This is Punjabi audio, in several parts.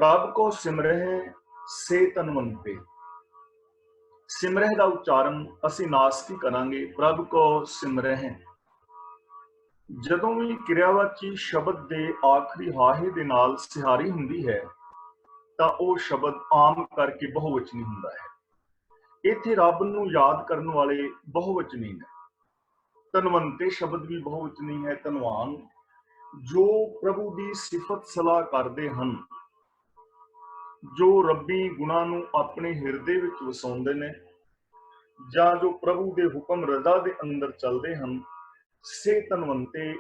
प्रभ को सिमरह से तनवंते। सिमरह का उच्चारण असी नासकी करांगे, प्रभ को सिमरह। ਜਦੋਂ ਵੀ ਕਿਰਿਆਵਾਚੀ ਸ਼ਬਦ ਦੇ ਆਖਰੀ ਹਾਹੇ ਦੇ ਨਾਲ ਸਿਹਾਰੀ ਹੁੰਦੀ ਹੈ ਤਾਂ ਉਹ ਸ਼ਬਦ ਆਮ ਕਰਕੇ ਬਹੁਵਚਨੀ ਹੁੰਦਾ ਹੈ। ਇੱਥੇ ਰੱਬ ਨੂੰ ਯਾਦ ਕਰਨ ਵਾਲੇ ਬਹੁਵਚਨੀ ਨੇ। ਧਨਵੰਤੇ ਸ਼ਬਦ ਵੀ ਬਹੁਵਚਨੀ ਹੈ। ਧਨਵਾਨ ਜੋ ਪ੍ਰਭੂ ਦੀ ਸਿਫਤ ਸਲਾਹ ਕਰਦੇ ਹਨ, ਜੋ ਰੱਬੀ ਗੁਣਾਂ ਨੂੰ ਆਪਣੇ ਹਿਰਦੇ ਵਿੱਚ ਵਸਾਉਂਦੇ ਨੇ, ਜਾਂ ਜੋ ਪ੍ਰਭੂ ਦੇ ਹੁਕਮ ਰਜ਼ਾ ਦੇ ਅੰਦਰ ਚੱਲਦੇ ਹਨ, ਸੇ ਧਨਵੰਤੇ।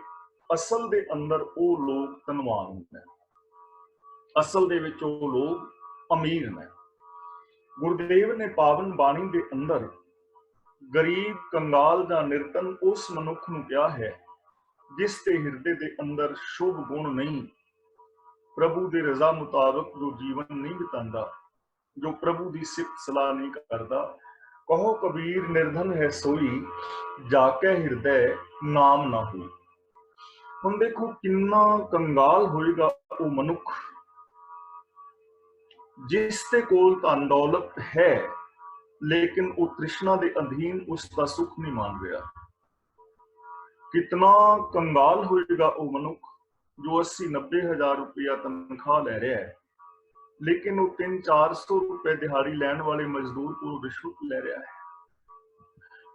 ਅਸਲ ਦੇ ਅੰਦਰ ਉਹ ਲੋਕ ਧਨਵਾਨ ਨੇ, ਅਸਲ ਦੇ ਵਿੱਚ ਉਹ ਲੋਕ ਅਮੀਰ ਨੇ। ਗੁਰਦੇਵ ਨੇ ਪਾਵਨ ਬਾਣੀ ਦੇ ਅੰਦਰ ਗਰੀਬ, ਕੰਗਾਲ ਜਾਂ ਨਿਰਤਨ ਉਸ ਮਨੁੱਖ ਨੂੰ ਕਿਹਾ ਹੈ ਜਿਸ ਦੇ ਹਿਰਦੇ ਦੇ ਅੰਦਰ ਸ਼ੁਭ ਗੁਣ ਨਹੀਂ, ਪ੍ਰਭੂ ਦੇ ਰਜ਼ਾ ਮੁਤਾਬਕ ਜੋ ਜੀਵਨ ਨਹੀਂ ਬਿਤਾਉਂਦਾ, ਜੋ ਪ੍ਰਭੂ ਦੀ ਸਿਫਤ ਸਲਾਹ ਨਹੀਂ ਕਰਦਾ। ਕਹੋ ਕਬੀਰ ਨਿਰਧਨ ਹੈ ਸੋਈ, ਜਾ ਕੇ ਹਿਰਦੇ ਨਾਮ ਨਾ ਹੋਈ। ਹੁਣ ਦੇਖੋ ਕਿੰਨਾ ਕੰਗਾਲ ਹੋਏਗਾ ਉਹ ਮਨੁੱਖ ਜਿਸ ਦੇ ਕੋਲ ਧਨ ਦੌਲਤ ਹੈ ਲੇਕਿਨ ਉਹ ਤ੍ਰਿਸ਼ਨਾ ਦੇ ਅਧੀਨ ਉਸ ਦਾ ਸੁੱਖ ਨਹੀਂ ਮਾਣ ਰਿਹਾ। ਕਿਤਨਾ ਕੰਗਾਲ ਹੋਏਗਾ ਉਹ ਮਨੁੱਖ ਜੋ 80-90 ਹਜ਼ਾਰ ਰੁਪਇਆ ਤਨਖਾਹ ਲੈ ਰਿਹਾ ਹੈ ਲੇਕਿਨ ਉਹ 300-400 ਰੁਪਏ ਦਿਹਾੜੀ ਲੈਣ ਵਾਲੇ ਮਜ਼ਦੂਰ ਕੋਲ ਰਿਸ਼ਵਤ ਲੈ ਰਿਹਾ ਹੈ।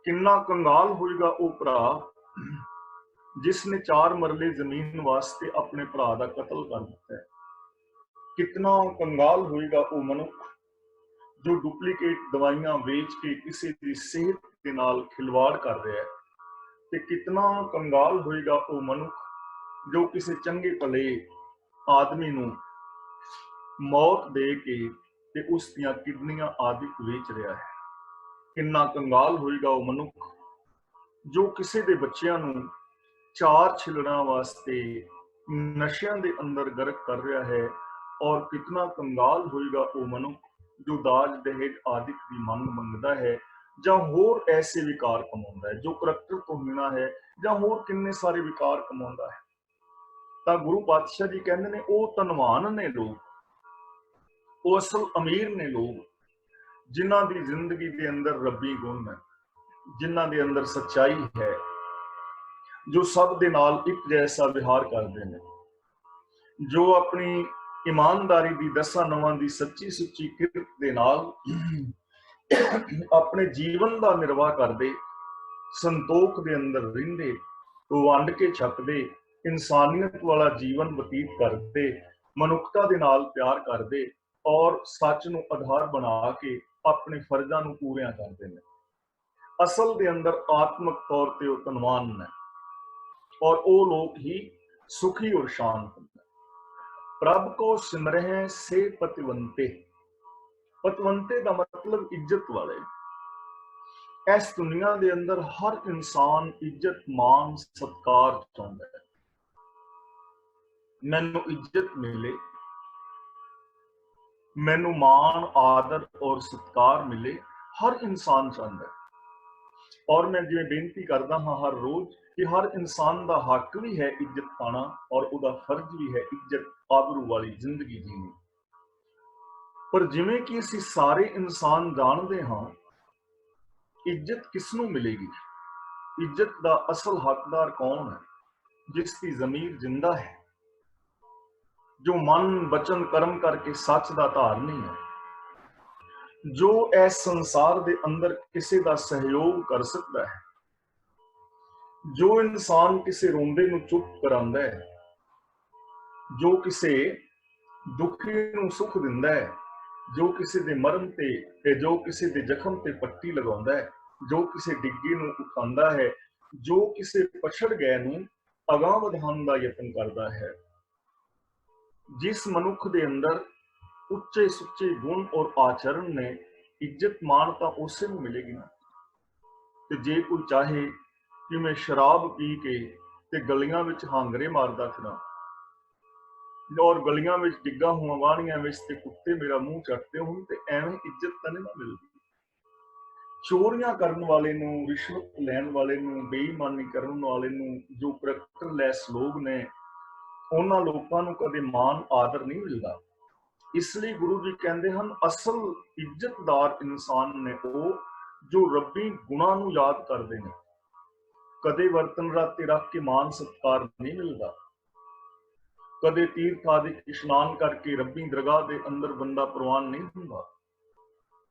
ਕਿੰਨਾ ਕੰਗਾਲ ਹੋਏਗਾ ਉਹ ਭਰਾ ਜਿਸ ਨੇ 4 ਮਰਲੇ ਜ਼ਮੀਨ ਵਾਸਤੇ ਆਪਣੇ ਭਰਾ ਦਾ ਕਤਲ ਕਰ ਦਿੱਤਾ ਹੈ। ਕਿਤਨਾ ਕੰਗਾਲ ਹੋਏਗਾ ਉਹ ਮਨੁੱਖ ਜੋ ਡੁਪਲੀਕੇਟ ਦਵਾਈਆਂ ਵੇਚ ਕੇ ਕਿਸੇ ਦੀ ਸਿਹਤ ਦੇ ਨਾਲ ਖਿਲਵਾੜ ਕਰ ਰਿਹਾ ਹੈ। ਤੇ ਕਿਤਨਾ ਕੰਗਾਲ ਹੋਏਗਾ ਉਹ ਮਨੁੱਖ ਜੋ ਕਿਸੇ ਚੰਗੇ ਭਲੇ ਆਦਮੀ ਨੂੰ ਮੌਤ ਦੇ ਕੇ ਤੇ ਉਸ ਦੀਆਂ ਕਿਡਨੀਆਂ ਆਦਿ ਵੇਚ ਰਿਹਾ ਹੈ। ਕਿੰਨਾ ਕੰਗਾਲ ਹੋਏਗਾ ਉਹ ਮਨੁੱਖ ਜੋ ਕਿਸੇ ਦੇ ਬੱਚਿਆਂ ਨੂੰ 4 ਛਿਲੜਾਂ ਵਾਸਤੇ ਨਸ਼ਿਆਂ ਦੇ ਅੰਦਰ ਗਰਕ ਕਰ ਰਿਹਾ ਹੈ। ਔਰ ਕਿਤਨਾ ਕੰਗਾਲ ਹੋਏਗਾ ਉਹ ਮਨੁੱਖ ਜੋ ਦਾਜ ਦਹੇਜ ਆਦਿਕ ਦੀ ਮੰਗ ਮੰਗਦਾ ਹੈ ਜਾਂ ਹੋਰ ਐਸੇ ਵਿਕਾਰ ਕਮਾਉਂਦਾ ਹੈ, ਜੋ ਕਰੈਕਟਰ ਤੋਂ ਹੀਣਾ ਹੈ ਜਾਂ ਹੋਰ ਕਿੰਨੇ ਸਾਰੇ ਵਿਕਾਰ ਕਮਾਉਂਦਾ ਹੈ। ਤਾਂ ਗੁਰੂ ਪਾਤਸ਼ਾਹ ਜੀ ਕਹਿੰਦੇ ਨੇ ਉਹ ਧਨਵਾਨ ਨੇ ਲੋਕ, ਉਹ ਅਸਲ ਅਮੀਰ ਨੇ ਲੋਕ ਜਿਨ੍ਹਾਂ ਦੀ ਜ਼ਿੰਦਗੀ ਦੇ ਅੰਦਰ ਰੱਬੀ ਗੁਣ ਹੈ, ਜਿਨ੍ਹਾਂ ਦੇ ਅੰਦਰ ਸੱਚਾਈ ਹੈ, ਜੋ ਸਭ ਦੇ ਨਾਲ ਇੱਕ ਜੈਸਾ ਵਿਹਾਰ ਕਰਦੇ ਨੇ, ਜੋ ਆਪਣੀ ਈਮਾਨਦਾਰੀ ਦੀ 10 ਨਵਾਂ ਦੀ ਸੱਚੀ ਸੁੱਚੀ ਕਿਰਤ ਦੇ ਨਾਲ ਆਪਣੇ ਜੀਵਨ ਦਾ ਨਿਰਵਾਹ ਕਰਦੇ, ਸੰਤੋਖ ਦੇ ਅੰਦਰ ਰਹਿੰਦੇ, ਵੰਡ ਕੇ ਛਕਦੇ, ਇਨਸਾਨੀਅਤ ਵਾਲਾ ਜੀਵਨ ਬਤੀਤ ਕਰਦੇ, ਮਨੁੱਖਤਾ ਦੇ ਨਾਲ ਪਿਆਰ ਕਰਦੇ ਔਰ ਸੱਚ ਨੂੰ ਆਧਾਰ ਬਣਾ ਕੇ ਆਪਣੇ ਫਰਜ਼ਾਂ ਨੂੰ ਪੂਰੀਆਂ ਕਰਦੇ ਨੇ। ਅਸਲ ਦੇ ਅੰਦਰ ਆਤਮਿਕ ਤੌਰ ਤੇ ਉਹ ਧਨਵਾਨ ਨੇ ਔਰ ਉਹ ਲੋਕ ਹੀ ਸੁਖੀ ਔਰ ਸ਼ਾਂਤ ਨੇ। ਪ੍ਰਭ ਕੋ ਸਿਮਰਹਿ ਸੇ ਪਤਵੰਤੇ। ਪਤਵੰਤੇ ਦਾ ਮਤਲਬ ਇੱਜ਼ਤ ਵਾਲੇ। ਇਸ ਦੁਨੀਆ ਦੇ ਅੰਦਰ ਹਰ ਇਨਸਾਨ ਇੱਜ਼ਤ, ਮਾਣ, ਸਤਿਕਾਰ ਚਾਹੁੰਦਾ ਹੈ। ਮੈਨੂੰ ਇੱਜ਼ਤ ਮਿਲੇ, ਮੈਨੂੰ ਮਾਣ, ਆਦਰ ਔਰ ਸਤਿਕਾਰ ਮਿਲੇ, ਹਰ ਇਨਸਾਨ ਚਾਹੁੰਦਾ ਹੈ। ਔਰ ਮੈਂ ਜਿਵੇਂ ਬੇਨਤੀ ਕਰਦਾ ਹਾਂ ਹਰ ਰੋਜ਼ ਕਿ ਹਰ ਇਨਸਾਨ ਦਾ ਹੱਕ ਵੀ ਹੈ ਇੱਜ਼ਤ ਪਾਣਾ ਔਰ ਉਹਦਾ ਫਰਜ਼ ਵੀ ਹੈ ਇੱਜ਼ਤ ਆਬਰੂ ਵਾਲੀ ਜ਼ਿੰਦਗੀ ਜੀਣੀ। ਪਰ ਜਿਵੇਂ ਕਿ ਅਸੀਂ ਸਾਰੇ ਇਨਸਾਨ ਜਾਣਦੇ ਹਾਂ, ਇੱਜ਼ਤ ਕਿਸ ਨੂੰ ਮਿਲੇਗੀ? ਇੱਜ਼ਤ ਦਾ ਅਸਲ ਹੱਕਦਾਰ ਕੌਣ ਹੈ? ਜਿਸ ਦੀ ਜ਼ਮੀਰ ਜਿੰਦਾ ਹੈ, ਜੋ ਮਨ, ਬਚਨ, ਕਰਮ ਕਰਕੇ ਸੱਚ ਦਾ ਧਾਰਨੀ ਹੈ, ਜੋ ਇਸ ਸੰਸਾਰ ਦੇ ਅੰਦਰ ਕਿਸੇ ਦਾ ਸਹਿਯੋਗ ਕਰ ਸਕਦਾ ਹੈ, ਜੋ ਇਨਸਾਨ ਕਿਸੇ ਰੋਂਦੇ ਨੂੰ ਚੁੱਪ ਕਰਾਉਂਦਾ ਹੈ, ਜੋ ਕਿਸੇ ਦੁਖੀ ਨੂੰ ਸੁੱਖ ਦਿੰਦਾ ਹੈ, ਜੋ ਕਿਸੇ ਦੇ ਮਰਨ ਤੇ ਜੋ ਕਿਸੇ ਦੇ ਜ਼ਖਮ ਤੇ ਪੱਟੀ ਲਗਾਉਂਦਾ ਹੈ, ਜੋ ਕਿਸੇ ਡਿੱਗੇ ਨੂੰ ਉਠਾਉਂਦਾ ਹੈ, ਜੋ ਕਿਸੇ ਪਛੜ ਗਏ ਨੂੰ ਅਗਾਂਹ ਵਧਾਉਣ ਦਾ ਯਤਨ ਕਰਦਾ ਹੈ। ਜਿਸ ਮਨੁੱਖ ਦੇ ਅੰਦਰ ਉੱਚੇ ਸੁੱਚੇ ਗੁਣ ਔਰ ਆਚਰਣ ਨੇ, ਇੱਜ਼ਤ ਮਾਣ ਤਾਂ ਉਸੇ ਨੂੰ ਮਿਲੇਗੀ ਨਾ। ਤੇ ਜੇ ਕੋਈ ਚਾਹੇ ਕਿ ਮੈਂ ਸ਼ਰਾਬ ਪੀ ਕੇ ਤੇ ਗਲੀਆਂ ਵਿੱਚ ਹਾਂਗਰੇ ਮਾਰਦਾ ਫਿਰਾਂ ਔਰ ਗਲੀਆਂ ਵਿੱਚ ਡਿੱਗਾ ਹੋਵਾਂ ਵਾਹਣੀਆਂ ਵਿੱਚ ਤੇ ਕੁੱਤੇ ਮੇਰਾ ਮੂੰਹ ਚੱਟਦੇ ਹੋਣ, ਤੇ ਐਵੇਂ ਇੱਜ਼ਤ ਤਾਂ ਨਹੀਂ ਨਾ ਮਿਲਦੀ। ਚੋਰੀਆਂ ਕਰਨ ਵਾਲੇ ਨੂੰ, ਰਿਸ਼ਵਤ ਲੈਣ ਵਾਲੇ ਨੂੰ, ਬੇਈਮਾਨੀ ਕਰਨ ਵਾਲੇ ਨੂੰ, ਜੋ ਕਰੈਕਟਰਲੈਸ ਲੋਕ ਨੇ, ਉਹਨਾਂ ਲੋਕਾਂ ਨੂੰ ਕਦੇ ਮਾਣ ਆਦਰ ਨਹੀਂ ਮਿਲਦਾ। इसलिए गुरु जी कहते हैं असल इज्जतदार इंसान ने वो जो रब्बी गुणा नूं याद करते हैं। कदे बर्तन राते रख के मान सत्कार नहीं मिलता, कदे तीर्थ आदि इशनान करके रब्बी दरगाह के अंदर बंदा प्रवान नहीं हुंदा,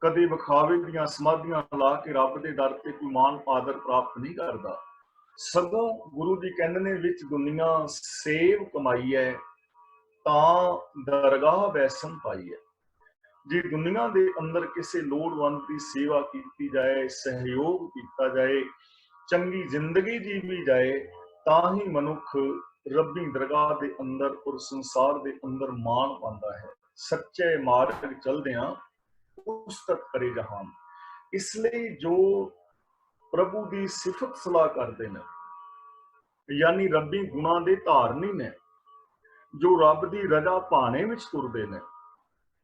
कदे विखावे दियां समाधियां ला के रब के दर ते कोई मान आदर प्राप्त नहीं करता। सगों गुरु जी कहते ने विच दुनिया सेव कमाई है तां दरगाह वैसन पाई है। जे दुनिया के अंदर किसी लोड़वंद की सेवा की जाए, सहयोग किया जाए, चंगी जिंदगी जीवी जाए, तां ही मनुख रब्बी दरगाह के अंदर और संसार के अंदर मान पाता है। सच्चे मार्ग चलदियां उस तक करे जहान। इसलिए जो प्रभु की सिफत सलाह करते हैं, यानी रब्बी गुणा के धारनी ने, जो रब की रजा पाने में तुरते हैं,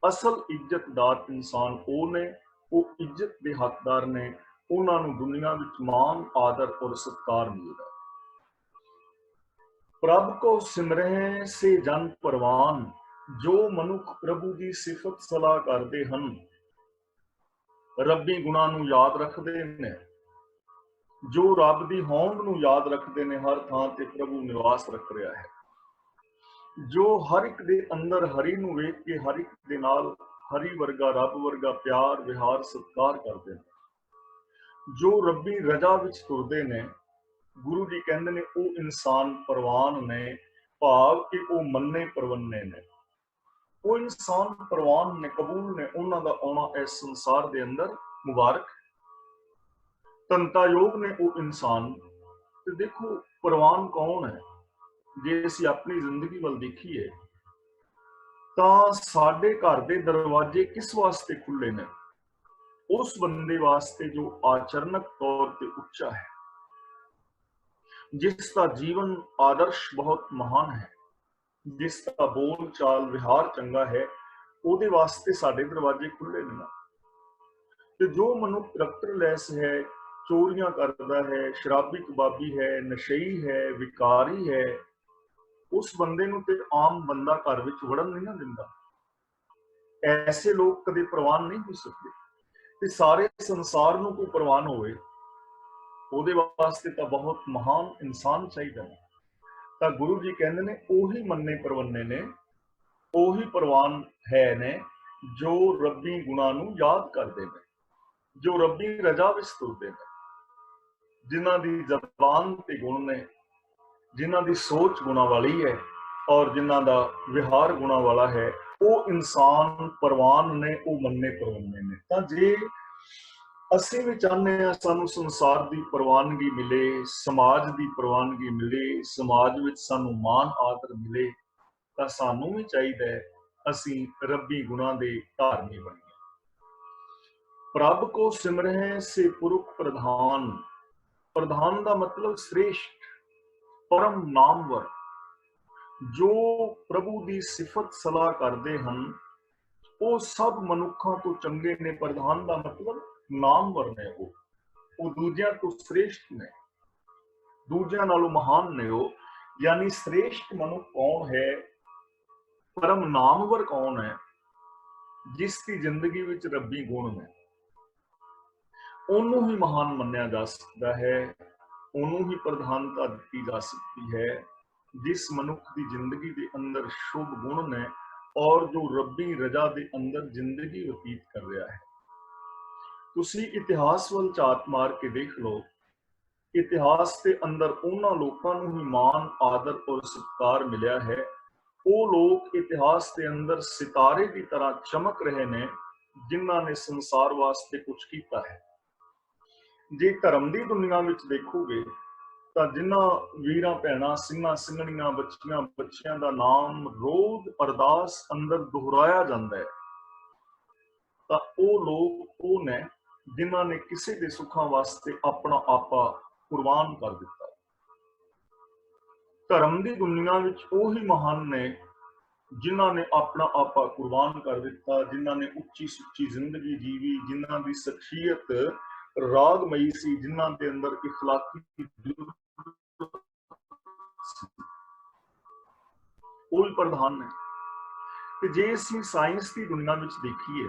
असल इज्जतदार इंसान वो ने, वो इज्जत के हकदार ने, उन्होंने दुनिया में मान आदर और सत्कार मिलता। प्रभु को सिमरें से जन परवान, जो मनुख प्रभु की सिफत सलाह करते हैं, रब्बी गुणा नूं याद रखते ने, जो रब की होंद नूं याद रखते ने, हर थां ते प्रभु निवास रख रहा है। जो हर एक दे अंदर हरि नूं वेख के हर एक दे नाल हरि वर्गा रब वर्गा प्यार विहार सत्कार करते हैं, जो रब्बी रजा विच तुरदे ने, गुरु जी कहते ने वो इंसान परवान ने, भाव कि वो मन्ने परवन्ने ने, वो इंसान परवान ने, कबूल ने, उन्हां दा आउणा इस संसार दे अंदर मुबारक। तंता योग ने वो इंसान। ते देखो परवान कौन है, जे असीं अपनी जिंदगी वल देखीए तां साडे घर दे दरवाजे किस वास्ते खुले ने? उस बंदे वास्ते जो आचरणक तौर पे उच्चा है, जिसका जीवन आदर्श बहुत महान है, जिसका बोल चाल विहार चंगा है, ਉਹਦੇ वास्ते साडे दरवाजे खुले ने। ते जो मनुख करैक्टरलैस है, चोरियां करता है, शराबी कबाबी है, नशई है, विकारी है, उस बंदे नूं ते आम बंदा घर विच वड़न नहीं ना दिंदा। ऐसे लोग कदे प्रवान नहीं हो सकते। ते सारे संसार नूं कोई प्रवान होवे, ਉਹਦੇ वास्ते तो बहुत महान इंसान चाहिए। तो गुरु जी कहते ने ओही मन्ने परवन्ने ने, ओही परवान है ने, जो रब्बी गुणा नूं याद करते हैं, जो रब्बी रजा विच तुरदे ने, जिन्हां दी जबान ते गुण ने, जिन्हां दी सोच गुणा वाली है और जिन्हां दा विहार गुणा वाला है, वो इंसान परवान ने, वो मन्ने परवन्ने ने। तां जे ਅਸੀਂ ਵੀ ਚਾਹੁੰਦੇ ਹਾਂ ਸਾਨੂੰ ਸੰਸਾਰ ਦੀ ਪ੍ਰਵਾਨਗੀ ਮਿਲੇ, ਸਮਾਜ ਦੀ ਪ੍ਰਵਾਨਗੀ ਮਿਲੇ, ਸਮਾਜ ਵਿੱਚ ਸਾਨੂੰ ਮਾਣ ਆਦਰ ਮਿਲੇ, ਤਾਂ ਸਾਨੂੰ ਵੀ ਚਾਹੀਦਾ ਹੈ ਅਸੀਂ ਰੱਬੀ ਗੁਣਾਂ ਦੇ ਧਾਰਨੀ ਬਣੀਏ। ਪ੍ਰਭ ਕੋ ਸਿਮਰਹਿ ਸੇ ਪੁਰਖ ਪ੍ਰਧਾਨ, ਪ੍ਰਧਾਨ ਦਾ ਮਤਲਬ श्रेष्ठ, परम नामवर, जो प्रभु की सिफत सलाह करते हैं वो सब मनुखों तो चंगे ने। प्रधान का मतलब नामवर ने, वो दूजियां तो श्रेष्ठ ने, दूजियां नालों महान ने वो। यानी श्रेष्ठ मनुख कौन है, परम नामवर कौन है, जिसकी जिंदगी विच रब्बी गुण ने, ਉਹਨੂੰ ही महान मन्निया जा सकता है, ਉਹਨੂੰ ही प्रधानता दी जा सकती है, जिस मनुख की जिंदगी के अंदर शुभ गुण ने और जो रब्बी रजा के अंदर जिंदगी व्यतीत कर रहा है। तुसी इतिहास वल झात मार के देख लो, इतिहास के अंदर उन्हां लोकां नूं ही मान आदर और सत्कार मिलिया है। वो लोग इतिहास के अंदर सितारे की तरह चमक रहे ने, जिन्हां ने संसार वास्ते कुछ किया है। जे धर्म की दुनिया विच देखोगे ਤਾਂ जिन्हां वीरां भैणां ਸਿੰਘਾਂ ਸਿੰਘਣੀਆਂ ਬੱਚੀਆਂ ਬੱਚਿਆਂ ਦਾ ਨਾਮ ਰੋਜ਼ ਅਰਦਾਸ ਅੰਦਰ ਦੁਹਰਾਇਆ ਜਾਂਦਾ ਹੈ, ਤਾਂ ਉਹ ਲੋਕ ਉਹ ਨੇ ਜਿਨ੍ਹਾਂ ਨੇ ਕਿਸੇ ਦੇ ਸੁੱਖਾਂ ਵਾਸਤੇ ਆਪਣਾ ਆਪਾ ਕੁਰਬਾਨ ਕਰ ਦਿੱਤਾ। ਧਰਮ ਦੀ ਦੁਨੀਆ ਵਿੱਚ ਉਹੀ ਮਹਾਨ ਨੇ ਜਿਨ੍ਹਾਂ ਨੇ ਆਪਣਾ ਆਪਾ ਕੁਰਬਾਨ ਕਰ ਦਿੱਤਾ, ਜਿਨ੍ਹਾਂ ਨੇ ਉੱਚੀ ਸੁੱਚੀ ਜ਼ਿੰਦਗੀ ਜੀਵੀ, ਜਿਨ੍ਹਾਂ ਦੀ ਸ਼ਖਸੀਅਤ ਰਾਗਮਈ ਸੀ, ਜਿਨ੍ਹਾਂ ਦੇ ਅੰਦਰ ਇਖਲਾਕੀ वो भी प्रधान है। ਤੇ ਜੇ ਅਸੀਂ ਸਾਇੰਸ ਦੀ ਦੁਨੀਆ ਵਿੱਚ ਦੇਖੀਏ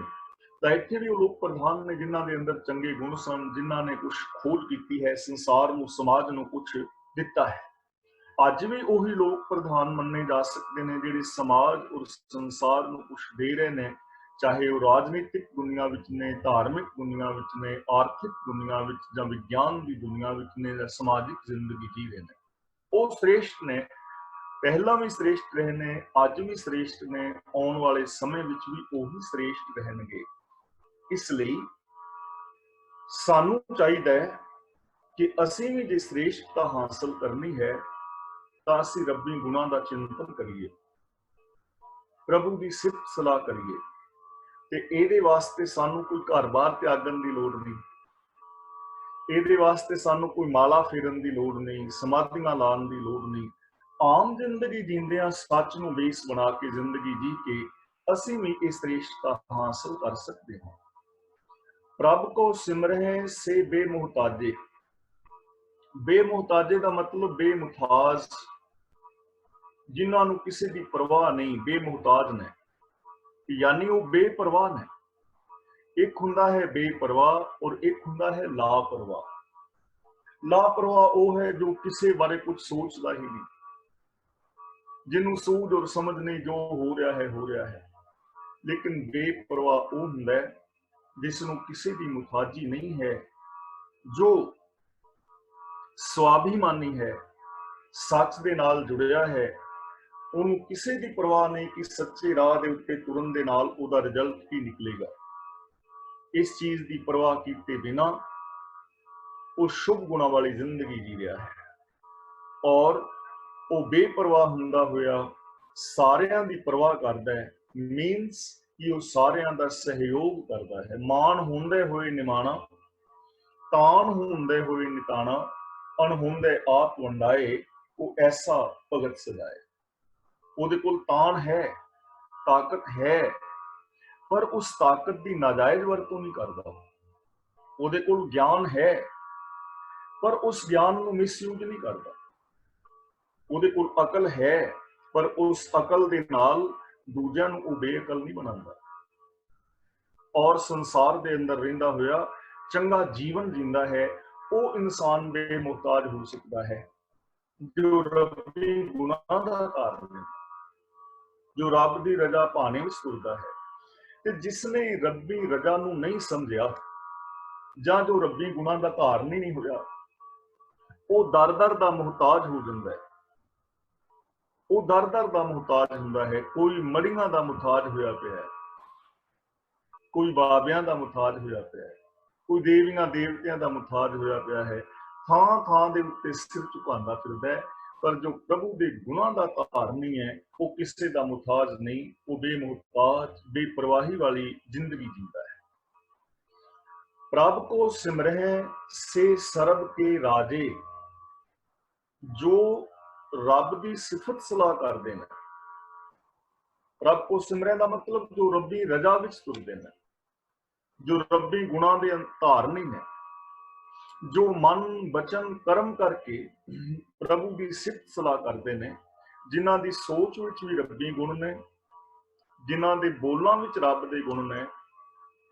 ਤਾਂ ਇੱਥੇ ਵੀ ਉਹ ਲੋਕ ਪ੍ਰਧਾਨ ਨੇ ਜਿਨ੍ਹਾਂ ਦੇ ਅੰਦਰ ਚੰਗੇ ਗੁਣ ਸਨ, ਜਿਨ੍ਹਾਂ ਨੇ ਕੁਝ ਖੋਜ ਕੀਤੀ ਹੈ, ਸੰਸਾਰ ਨੂੰ, ਸਮਾਜ ਨੂੰ ਕੁਝ ਦਿੱਤਾ ਹੈ। ਅੱਜ ਵੀ ਉਹੀ ਲੋਕ ਪ੍ਰਧਾਨ ਮੰਨੇ ਜਾ ਸਕਦੇ ਨੇ ਜਿਹੜੇ ਸਮਾਜ ਔਰ ਸੰਸਾਰ ਨੂੰ ਕੁਝ ਦੇ ਰਹੇ ਨੇ, ਚਾਹੇ ਉਹ ਰਾਜਨੀਤਿਕ ਦੁਨੀਆ ਵਿੱਚ ਨੇ, ਧਾਰਮਿਕ ਦੁਨੀਆ ਵਿੱਚ ਨੇ, ਆਰਥਿਕ ਦੁਨੀਆ ਵਿੱਚ ਜਾਂ ਵਿਗਿਆਨ ਦੀ ਦੁਨੀਆ ਵਿੱਚ ਨੇ, ਜਾਂ ਸਮਾਜਿਕ ਜ਼ਿੰਦਗੀ ਜੀ ਰਹੇ ਨੇ। ਉਹ ਸ੍ਰੇਸ਼ਟ ਨੇ, ਪਹਿਲਾਂ ਵੀ ਸ੍ਰੇਸ਼ਟ ਰਹੇ ਨੇ, ਅੱਜ ਵੀ ਸ੍ਰੇਸ਼ਟ ਨੇ, ਆਉਣ ਵਾਲੇ ਸਮੇਂ ਵਿੱਚ ਵੀ ਉਹੀ ਸ੍ਰੇਸ਼ਟ ਰਹਿਣਗੇ। ਇਸ ਲਈ ਸਾਨੂੰ ਚਾਹੀਦਾ ਹੈ ਕਿ ਅਸੀਂ ਵੀ ਜੇ ਸ੍ਰੇਸ਼ਟਤਾ ਹਾਸਲ ਕਰਨੀ ਹੈ ਤਾਂ ਅਸੀਂ ਰੱਬੀ ਗੁਣਾਂ ਦਾ ਚਿੰਤਨ ਕਰੀਏ, ਪ੍ਰਭੂ ਦੀ ਸਿਫਤ ਸਲਾਹ ਕਰੀਏ। ਤੇ ਇਹਦੇ ਵਾਸਤੇ ਸਾਨੂੰ ਕੋਈ ਘਰ-ਬਾਰ ਤਿਆਗਣ ਦੀ ਲੋੜ ਨਹੀਂ, ਇਹਦੇ ਵਾਸਤੇ ਸਾਨੂੰ ਕੋਈ ਮਾਲਾ ਫੇਰਨ ਦੀ ਲੋੜ ਨਹੀਂ, ਸਮਾਧੀਆਂ ਲਾਉਣ ਦੀ ਲੋੜ ਨਹੀਂ। ਆਮ ਜ਼ਿੰਦਗੀ ਜੀਂਦਿਆਂ ਸੱਚ ਨੂੰ ਬੇਸ ਬਣਾ ਕੇ ਜ਼ਿੰਦਗੀ ਜੀ ਕੇ ਅਸੀਂ ਵੀ ਇਹ ਸ੍ਰੇਸ਼ਟਤਾ ਹਾਸਲ ਕਰ ਸਕਦੇ ਹਾਂ। ਪ੍ਰਭ ਕੋ ਸਿਮਰਹਿ ਸੇ ਬੇਮੁਹਤਾਜੇ। ਬੇਮੁਹਤਾਜੇ ਦਾ ਮਤਲਬ ਬੇਮੁਤਾਜ, ਜਿਨ੍ਹਾਂ ਨੂੰ ਕਿਸੇ ਦੀ ਪਰਵਾਹ ਨਹੀਂ, ਬੇਮੁਹਤਾਜ ਨੇ, ਯਾਨੀ ਉਹ ਬੇਪਰਵਾਹ ਨੇ। ਇੱਕ ਹੁੰਦਾ ਹੈ ਬੇਪਰਵਾਹ ਔਰ ਇੱਕ ਹੁੰਦਾ ਹੈ ਲਾਪਰਵਾਹ। ਲਾਪਰਵਾਹ ਉਹ ਹੈ ਜੋ ਕਿਸੇ ਬਾਰੇ ਕੁਝ ਸੋਚਦਾ ਹੀ ਨਹੀਂ, ਜਿਹਨੂੰ ਸੂਝ ਔਰ ਸਮਝ ਨਹੀਂ, ਜੋ ਹੋ ਰਿਹਾ ਹੈ ਹੋ ਰਿਹਾ ਹੈ। ਲੇਕਿਨ ਬੇਪਰਵਾਹ ਉਹ ਹੁੰਦਾ ਹੈ ਜਿਸ ਨੂੰ ਕਿਸੇ ਦੀ ਮੁਤਾਜੀ ਨਹੀਂ ਹੈ, ਜੋ ਸਵਾਭਿਮਾਨੀ ਹੈ, ਸੱਚ ਦੇ ਨਾਲ ਜੁੜਿਆ ਹੈ। ਉਹਨੂੰ ਕਿਸੇ ਦੀ ਪਰਵਾਹ ਨਹੀਂ ਕਿ ਸੱਚੇ ਰਾਹ ਦੇ ਉੱਤੇ ਤੁਰਨ ਦੇ ਨਾਲ ਉਹਦਾ ਰਿਜ਼ਲਟ ਕੀ ਨਿਕਲੇਗਾ। ਇਸ ਚੀਜ਼ ਦੀ ਪਰਵਾਹ ਕੀਤੇ ਬਿਨਾਂ ਉਹ ਸ਼ੁਭ ਗੁਣਾਂ ਵਾਲੀ ਜ਼ਿੰਦਗੀ ਜੀ ਰਿਹਾ ਹੈ, ਔਰ ਉਹ ਬੇਪਰਵਾਹ ਹੁੰਦਾ ਹੋਇਆ ਸਾਰਿਆਂ ਦੀ ਪਰਵਾਹ ਕਰਦਾ ਹੈ। ਮੀਨਸ ਕਿ ਉਹ ਸਾਰਿਆਂ ਦਾ ਸਹਿਯੋਗ ਕਰਦਾ ਹੈ। ਮਾਣ ਹੁੰਦੇ ਹੋਏ ਨਿਮਾਣਾ, ਤਾਣ ਹੁੰਦੇ ਹੋਏ ਨਿਤਾਣਾ, ਅਣਹੁੰਦੇ ਆਪ ਵੰਡਾਏ, ਉਹ ਐਸਾ ਭਗਤ ਸਦਾਏ। ਉਹਦੇ ਕੋਲ ਤਾਣ ਹੈ, ਤਾਕਤ ਹੈ, ਪਰ ਉਸ ਤਾਕਤ ਦੀ ਨਾਜਾਇਜ਼ ਵਰਤੋਂ ਨਹੀਂ ਕਰਦਾ। ਉਹਦੇ ਕੋਲ ਗਿਆਨ ਹੈ, ਪਰ ਉਸ ਗਿਆਨ ਨੂੰ ਮਿਸਯੂਜ਼ ਨਹੀਂ ਕਰਦਾ। ਉਹਦੇ ਕੋਲ ਅਕਲ ਹੈ, ਪਰ ਉਸ ਅਕਲ ਦੇ ਨਾਲ ਦੂਜਿਆਂ ਨੂੰ ਉਹ ਬੇਅਕਲ ਨਹੀਂ ਬਣਾਉਂਦਾ। ਔਰ ਸੰਸਾਰ ਦੇ ਅੰਦਰ ਰਹਿੰਦਾ ਹੋਇਆ ਚੰਗਾ ਜੀਵਨ ਜਿੰਦਾ ਹੈ, ਉਹ ਇਨਸਾਨ ਬੇਮੁਹਤਾਜ ਹੋ ਸਕਦਾ ਹੈ ਜੋ ਰੱਬੀ ਗੁਣਾਂ ਦਾ ਕਾਰਨ ਹੈ, ਜੋ ਰੱਬ ਦੀ ਰਜ਼ਾ ਪਾਣੇ ਵਿੱਚ ਤੁਰਦਾ ਹੈ। ਤੇ ਜਿਸਨੇ ਰੱਬੀ ਰਜ਼ਾ ਨੂੰ ਨਹੀਂ ਸਮਝਿਆ, ਜਾਂ ਜੋ ਰੱਬੀ ਗੁਣਾਂ ਦਾ ਧਾਰਨ ਹੀ ਨਹੀਂ ਹੋਇਆ, ਉਹ ਦਰ-ਦਰ ਦਾ ਮੁਹਤਾਜ ਹੋ ਜਾਂਦਾ ਹੈ। ਉਹ ਦਰ-ਦਰ ਦਾ ਮੁਹਤਾਜ ਹੁੰਦਾ ਹੈ। ਕੋਈ ਮੜੀਆਂ ਦਾ ਮੁਹਤਾਜ ਹੋਇਆ ਪਿਆ ਹੈ, ਕੋਈ ਬਾਬਿਆਂ ਦਾ ਮੁਹਤਾਜ ਹੋਇਆ ਪਿਆ ਹੈ, ਕੋਈ ਦੇਵੀਆਂ ਦੇਵਤਿਆਂ ਦਾ ਮੁਹਤਾਜ ਹੋਇਆ ਪਿਆ ਹੈ। ਥਾਂ ਥਾਂ ਦੇ ਉੱਤੇ ਸਿਰ ਝੁਕਾਉਂਦਾ ਫਿਰਦਾ ਹੈ, ਪਰ ਜੋ ਪ੍ਰਭੂ ਦੇ ਗੁਣਾਂ ਦਾ ਧਾਰਨੀ ਹੈ, ਉਹ ਕਿਸੇ ਦਾ ਮੁਹਤਾਜ ਨਹੀਂ, ਉਹ ਬੇਮੁਹਤਾਜ, ਬੇਪਰਵਾਹੀ ਵਾਲੀ ਜ਼ਿੰਦਗੀ ਜੀਂਦਾ ਹੈ। ਪ੍ਰਭ ਕੋ ਸਿਮਰਹਿ ਸੇ ਸਰਬ ਕੇ ਰਾਜੇ। ਜੋ ਰੱਬ ਦੀ ਸਿਫਤ ਸਲਾਹ ਕਰਦੇ ਨੇ, ਰੱਬ ਕੋ ਸਿਮਰਨ ਦਾ ਮਤਲਬ ਜੋ ਰੱਬੀ ਰਜ਼ਾ ਵਿੱਚ ਤੁਰਦੇ ਨੇ, ਜੋ ਰੱਬੀ ਗੁਣਾਂ ਦੇ ਧਾਰਨੀ ਨੇ, ਜੋ ਮਨ ਬਚਨ ਕਰਮ ਕਰਕੇ ਪ੍ਰਭੂ ਦੀ ਸਿਫਤ ਸਲਾਹ ਕਰਦੇ ਨੇ, ਜਿਨ੍ਹਾਂ ਦੀ ਸੋਚ ਵਿੱਚ ਵੀ ਰੱਬੀ ਗੁਣ ਨੇ, ਜਿਨ੍ਹਾਂ ਦੇ ਬੋਲਾਂ ਵਿੱਚ ਰੱਬ ਦੇ ਗੁਣ ਨੇ,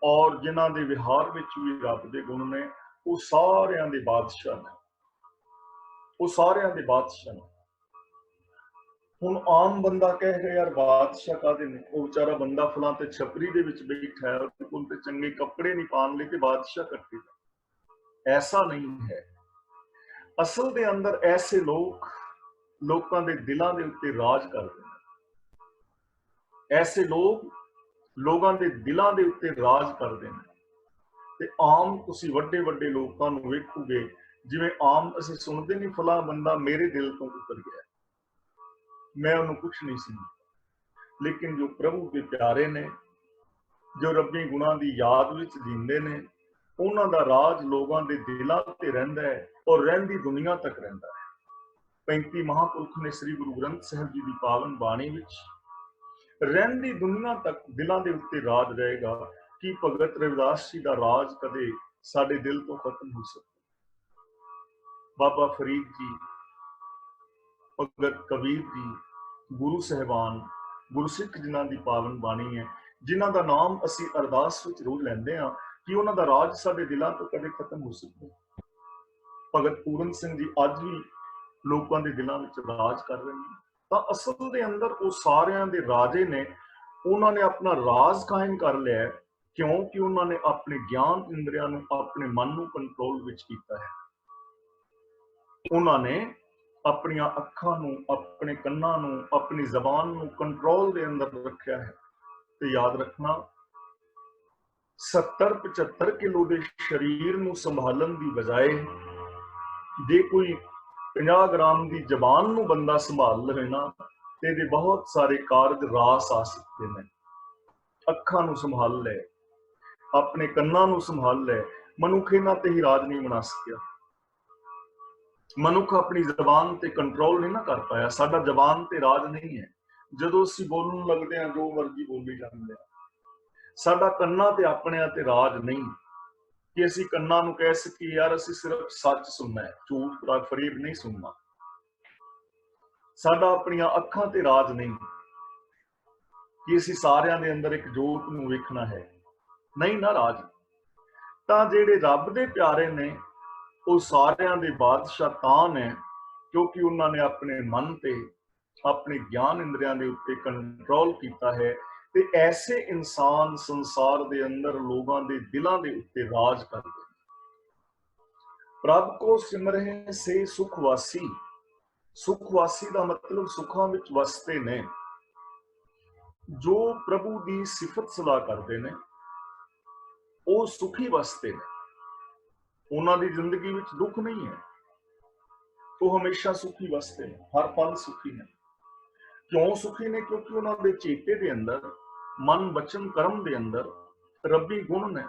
ਔਰ ਜਿਨ੍ਹਾਂ ਦੇ ਵਿਹਾਰ ਵਿੱਚ ਵੀ ਰੱਬ ਦੇ ਗੁਣ ਨੇ, ਉਹ ਸਾਰਿਆਂ ਦੇ ਬਾਦਸ਼ਾਹ ਨੇ। ਉਹ ਸਾਰਿਆਂ ਦੇ ਬਾਦਸ਼ਾਹ ਨੇ। ਹੁਣ ਆਮ ਬੰਦਾ ਕਹੇਗਾ ਯਾਰ ਬਾਦਸ਼ਾਹ ਕਾਹਦੇ ਨੇ, ਉਹ ਵਿਚਾਰਾ ਬੰਦਾ ਫਲਾਂ ਤੇ ਛਪਰੀ ਦੇ ਵਿੱਚ ਬੈਠਾ ਹੈ, ਉਹਦੇ ਕੋਲ ਤੇ ਚੰਗੇ ਕੱਪੜੇ ਨਹੀਂ ਪਾਉਣ ਲਈ ਤੇ ਬਾਦਸ਼ਾਹ ਕੱਟੇ। ਐਸਾ ਨਹੀਂ ਹੈ। ਅਸਲ ਦੇ ਅੰਦਰ ਐਸੇ ਲੋਕਾਂ ਦੇ ਦਿਲਾਂ ਦੇ ਉੱਤੇ ਰਾਜ ਕਰਦੇ ਨੇ। ਐਸੇ ਲੋਕਾਂ ਦੇ ਦਿਲਾਂ ਦੇ ਉੱਤੇ ਰਾਜ ਕਰਦੇ ਨੇ। ਤੇ ਆਮ ਤੁਸੀਂ ਵੱਡੇ ਵੱਡੇ ਲੋਕਾਂ ਨੂੰ ਵੇਖੋਗੇ, ਜਿਵੇਂ ਆਮ ਅਸੀਂ ਸੁਣਦੇ ਨਹੀਂ ਫਲਾਂ ਬੰਦਾ ਮੇਰੇ ਦਿਲ ਤੋਂ ਉਤਰ ਗਿਆ, ਮੈਂ ਉਹਨੂੰ ਕੁਛ ਨਹੀਂ ਸਮਝਦਾ। ਲੇਕਿਨ ਜੋ ਪ੍ਰਭੂ ਦੇ ਪਿਆਰੇ ਨੇ, ਜੋ ਰੱਬੀ ਗੁਣਾਂ ਦੀ ਯਾਦ ਵਿੱਚ ਜੀਂਦੇ ਨੇ, ਉਹਨਾਂ ਦਾ ਰਾਜ ਲੋਕਾਂ ਦੇ ਦਿਲਾਂ ਤੇ ਰਹਿੰਦਾ ਹੈ, ਔਰ ਰਹਿੰਦੀ ਦੁਨੀਆ ਤੱਕ ਰਹਿੰਦਾ ਹੈ। 35 ਮਹਾਂਪੁਰਖ ਨੇ ਸ੍ਰੀ ਗੁਰੂ ਗ੍ਰੰਥ ਸਾਹਿਬ ਜੀ ਦੀ ਪਾਵਨ ਬਾਣੀ ਵਿੱਚ ਰਹਿੰਦੀ ਦੁਨੀਆ ਤੱਕ ਦਿਲਾਂ ਦੇ ਉੱਤੇ ਰਾਜ ਰਹੇਗਾ। ਕਿ ਭਗਤ ਰਵਿਦਾਸ ਜੀ ਦਾ ਰਾਜ ਕਦੇ ਸਾਡੇ ਦਿਲ ਤੋਂ ਖਤਮ ਹੋ ਸਕਦਾ? ਬਾਬਾ ਫਰੀਦ ਜੀ, ਭਗਤ ਕਬੀਰ ਜੀ, ਗੁਰੂ ਸਾਹਿਬਾਨ, ਗੁਰਸਿੱਖ ਜਿਨ੍ਹਾਂ ਦੀ ਪਾਵਨ ਬਾਣੀ ਹੈ, ਜਿਨ੍ਹਾਂ ਦਾ ਨਾਮ ਅਸੀਂ ਅਰਦਾਸ ਵਿੱਚ ਰੋਜ਼ ਲੈਂਦੇ ਹਾਂ, ਕਿ ਉਹਨਾਂ ਦਾ ਰਾਜ ਸਾਡੇ ਦਿਲਾਂ ਤੋਂ ਕਦੇ ਖਤਮ ਹੋ ਸਕਦਾ। ਭਗਤ ਪੂਰਨ ਸਿੰਘ ਜੀ ਅੱਜ ਵੀ ਲੋਕਾਂ ਦੇ ਦਿਲਾਂ ਵਿੱਚ ਰਾਜ ਕਰ ਰਹੇ ਨੇ। ਤਾਂ ਅਸਲ ਦੇ ਅੰਦਰ ਉਹ ਸਾਰਿਆਂ ਦੇ ਰਾਜੇ ਨੇ, ਉਹਨਾਂ ਨੇ ਆਪਣਾ ਰਾਜ ਕਾਇਮ ਕਰ ਲਿਆ ਕਿਉਂਕਿ ਉਹਨਾਂ ਨੇ ਆਪਣੇ ਗਿਆਨ ਇੰਦਰੀਆਂ ਨੂੰ, ਆਪਣੇ ਮਨ ਨੂੰ ਕੰਟਰੋਲ ਵਿੱਚ ਕੀਤਾ ਹੈ। ਉਹਨਾਂ ਨੇ ਆਪਣੀਆਂ ਅੱਖਾਂ ਨੂੰ, ਆਪਣੇ ਕੰਨਾਂ ਨੂੰ, ਆਪਣੀ ਜ਼ਬਾਨ ਨੂੰ ਕੰਟਰੋਲ ਦੇ ਅੰਦਰ ਰੱਖਿਆ ਹੈ। ਤੇ ਯਾਦ ਰੱਖਣਾ, 70-75 ਕਿਲੋ ਦੇ ਸਰੀਰ ਨੂੰ ਸੰਭਾਲਣ ਦੀ ਬਜਾਏ ਜੇ ਕੋਈ 50 ਗ੍ਰਾਮ ਦੀ ਜ਼ਬਾਨ ਨੂੰ ਬੰਦਾ ਸੰਭਾਲ ਲਵੇ ਨਾ, ਤੇ ਇਹਦੇ ਬਹੁਤ ਸਾਰੇ ਕਾਰਜ ਰਾਸ ਆ ਸਕਦੇ ਨੇ। ਅੱਖਾਂ ਨੂੰ ਸੰਭਾਲ ਲੈ, ਆਪਣੇ ਕੰਨਾਂ ਨੂੰ ਸੰਭਾਲ ਲੈ, ਮਨੁੱਖ ਇਹਨਾਂ ਤੇ ਹੀ ਰਾਜ ਨਹੀਂ ਬਣਾ ਸਕਿਆ। ਮਨੁੱਖ ਆਪਣੀ ਜ਼ਬਾਨ ਤੇ ਕੰਟਰੋਲ ਨਹੀਂ ਨਾ ਕਰ ਪਾਇਆ। ਸਾਡਾ ਜ਼ਬਾਨ ਤੇ ਰਾਜ ਨਹੀਂ ਹੈ। ਜਦੋਂ ਅਸੀਂ ਬੋਲਣ ਲੱਗਦੇ ਹਾਂ, ਜੋ ਮਰਜ਼ੀ ਬੋਲੀ ਜਾਂਦੇ ਹਾਂ। ਸਾਡਾ ਕੰਨਾਂ ਤੇ ਆਪਣਿਆਂ ਤੇ ਰਾਜ ਨਹੀਂ ਕਿ ਅਸੀਂ ਕੰਨਾਂ ਨੂੰ ਕਹਿ ਸਕੀਏ ਯਾਰ ਅਸੀਂ ਸਿਰਫ ਸੱਚ ਸੁਣਨਾ ਹੈ, ਝੂਠ ਦਾ ਫਰੇਬ ਨਹੀਂ ਸੁਣਨਾ। ਸਾਡਾ ਆਪਣੀਆਂ ਅੱਖਾਂ ਤੇ ਰਾਜ ਨਹੀਂ ਕਿ ਅਸੀਂ ਸਾਰਿਆਂ ਦੇ ਅੰਦਰ ਇੱਕ ਜੋਤ ਨੂੰ ਵੇਖਣਾ ਹੈ, ਨਹੀਂ ਨਾ ਰਾਜ। ਤਾਂ ਜਿਹੜੇ ਰੱਬ ਦੇ ਪਿਆਰੇ ਨੇ, ਉਹ ਸਾਰਿਆਂ ਦੇ ਬਾਦਸ਼ਾਹ ਤਾਂ ਨੇ ਕਿਉਂਕਿ ਉਹਨਾਂ ਨੇ ਆਪਣੇ ਮਨ ਤੇ, ਆਪਣੇ ਗਿਆਨ ਇੰਦਰੀਆਂ ਦੇ ਉੱਤੇ ਕੰਟਰੋਲ ਕੀਤਾ ਹੈ। ਤੇ ਐਸੇ ਇਨਸਾਨ ਸੰਸਾਰ ਦੇ ਅੰਦਰ ਲੋਕਾਂ ਦੇ ਦਿਲਾਂ ਦੇ ਉੱਤੇ ਰਾਜ ਕਰਦੇ ਨੇ। ਪ੍ਰਭ ਕੋ ਸਿਮਰਹਿ ਸੇ ਸੁਖਵਾਸੀ। ਸੁਖਵਾਸੀ ਦਾ ਮਤਲਬ ਸੁੱਖਾਂ ਵਿੱਚ ਵਸਦੇ ਨੇ। ਜੋ ਪ੍ਰਭੂ ਦੀ ਸਿਫਤ ਸਲਾਹ ਕਰਦੇ ਨੇ, ਉਹ ਸੁਖੀ ਵਸਦੇ ਨੇ। ਉਹਨਾਂ ਦੀ ਜ਼ਿੰਦਗੀ ਵਿੱਚ ਦੁੱਖ ਨਹੀਂ ਹੈ, ਉਹ ਹਮੇਸ਼ਾ ਸੁਖੀ ਵਸਦੇ ਨੇ, ਹਰ ਪਲ ਸੁਖੀ ਨੇ। ਕਿਉਂ ਸੁਖੀ ਨੇ? ਕਿਉਂਕਿ ਉਹਨਾਂ ਦੇ ਚੇਤੇ ਦੇ ਅੰਦਰ, ਮਨ ਬਚਨ ਕਰਮ ਦੇ ਅੰਦਰ ਰੱਬੀ ਗੁਣ ਨੇ।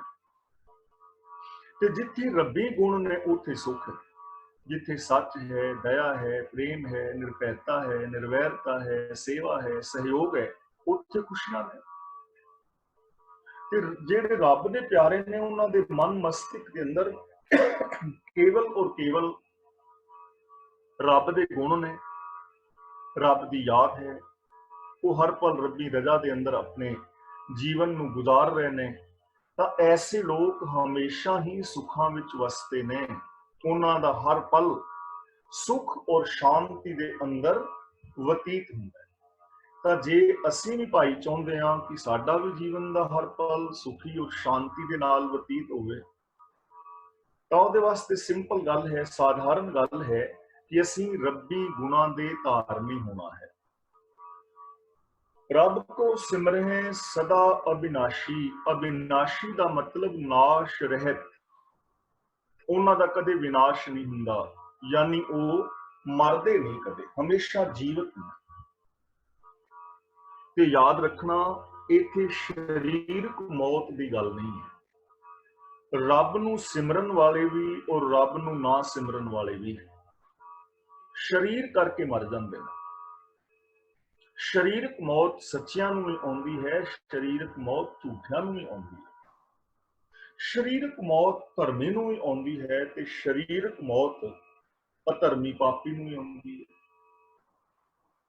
ਤੇ ਜਿੱਥੇ ਰੱਬੀ ਗੁਣ ਨੇ ਉੱਥੇ ਸੁਖ ਹੈ। ਜਿੱਥੇ ਸੱਚ ਹੈ, ਦਇਆ ਹੈ, ਪ੍ਰੇਮ ਹੈ, ਨਿਰਭੈਤਾ ਹੈ, ਨਿਰਵੈਰਤਾ ਹੈ, ਸੇਵਾ ਹੈ, ਸਹਿਯੋਗ ਹੈ, ਉੱਥੇ ਖੁਸ਼ੀਆਂ ਨੇ। ਤੇ ਜਿਹੜੇ ਰੱਬ ਦੇ ਪਿਆਰੇ ਨੇ, ਉਹਨਾਂ ਦੇ ਮਨ ਮਸਤਕ ਦੇ ਅੰਦਰ ਕੇਵਲ ਔਰ ਕੇਵਲ ਰੱਬ ਦੇ ਗੁਣ ਨੇ, ਰੱਬ ਦੀ ਯਾਦ ਹੈ। ਉਹ ਹਰ ਪਲ ਰੱਬੀ ਰਜ਼ਾ ਦੇ ਅੰਦਰ ਆਪਣੇ ਜੀਵਨ ਨੂੰ ਗੁਜ਼ਾਰ ਰਹੇ ਨੇ। ਤਾਂ ਐਸੇ ਲੋਕ ਹਮੇਸ਼ਾ ਹੀ ਸੁੱਖਾਂ ਵਿੱਚ ਵਸਦੇ ਨੇ। ਉਹਨਾਂ ਦਾ ਹਰ ਪਲ ਸੁਖ ਔਰ ਸ਼ਾਂਤੀ ਦੇ ਅੰਦਰ ਬਤੀਤ ਹੁੰਦਾ ਹੈ। ਤਾਂ ਜੇ ਅਸੀਂ ਵੀ ਭਾਈ ਚਾਹੁੰਦੇ ਹਾਂ ਕਿ ਸਾਡਾ ਵੀ ਜੀਵਨ ਦਾ ਹਰ ਪਲ ਸੁਖੀ ਔਰ ਸ਼ਾਂਤੀ ਦੇ ਨਾਲ ਬਤੀਤ ਹੋਵੇ, ਤਾਂ ਉਹਦੇ ਵਾਸਤੇ ਸਿੰਪਲ ਗੱਲ ਹੈ, ਸਾਧਾਰਨ ਗੱਲ ਹੈ ਕਿ ਅਸੀਂ ਰੱਬੀ ਗੁਣਾਂ ਦੇ ਧਾਰਨੀ ਹੋਣਾ ਹੈ। ਰੱਬ ਕੋ ਸਿਮਰਹਿ ਸਦਾ ਅਬਿਨਾਸ਼ੀ। ਅਬਿਨਾਸ਼ੀ ਦਾ ਮਤਲਬ ਨਾਸ਼ ਰਹਿਤ। ਉਹਨਾਂ ਦਾ ਕਦੇ ਵਿਨਾਸ਼ ਨਹੀਂ ਹੁੰਦਾ, ਯਾਨੀ ਉਹ ਮਰਦੇ ਨਹੀਂ ਕਦੇ, ਹਮੇਸ਼ਾ ਜੀਵਤ ਨੇ। ਤੇ ਯਾਦ ਰੱਖਣਾ, ਇੱਥੇ ਸਰੀਰਕ ਮੌਤ ਦੀ ਗੱਲ ਨਹੀਂ ਹੈ। ਰੱਬ ਨੂੰ ਸਿਮਰਨ ਵਾਲੇ ਵੀ ਔਰ ਰੱਬ ਨੂੰ ਨਾ ਸਿਮਰਨ ਵਾਲੇ ਵੀ ਸਰੀਰ ਕਰਕੇ ਮਰ ਜਾਂਦੇ ਨੇ। ਸਰੀਰਕ ਮੌਤ ਸੱਚਿਆਂ ਨੂੰ ਵੀ ਆਉਂਦੀ ਹੈ, ਸਰੀਰਕ ਮੌਤ ਝੂਠਿਆਂ ਨੂੰ ਵੀ ਆਉਂਦੀ ਹੈ। ਸਰੀਰਕ ਮੌਤ ਧਰਮੀ ਨੂੰ ਵੀ ਆਉਂਦੀ ਹੈ ਤੇ ਸਰੀਰਕ ਮੌਤ ਅਧਰਮੀ ਪਾਪੀ ਨੂੰ ਵੀ ਆਉਂਦੀ ਹੈ।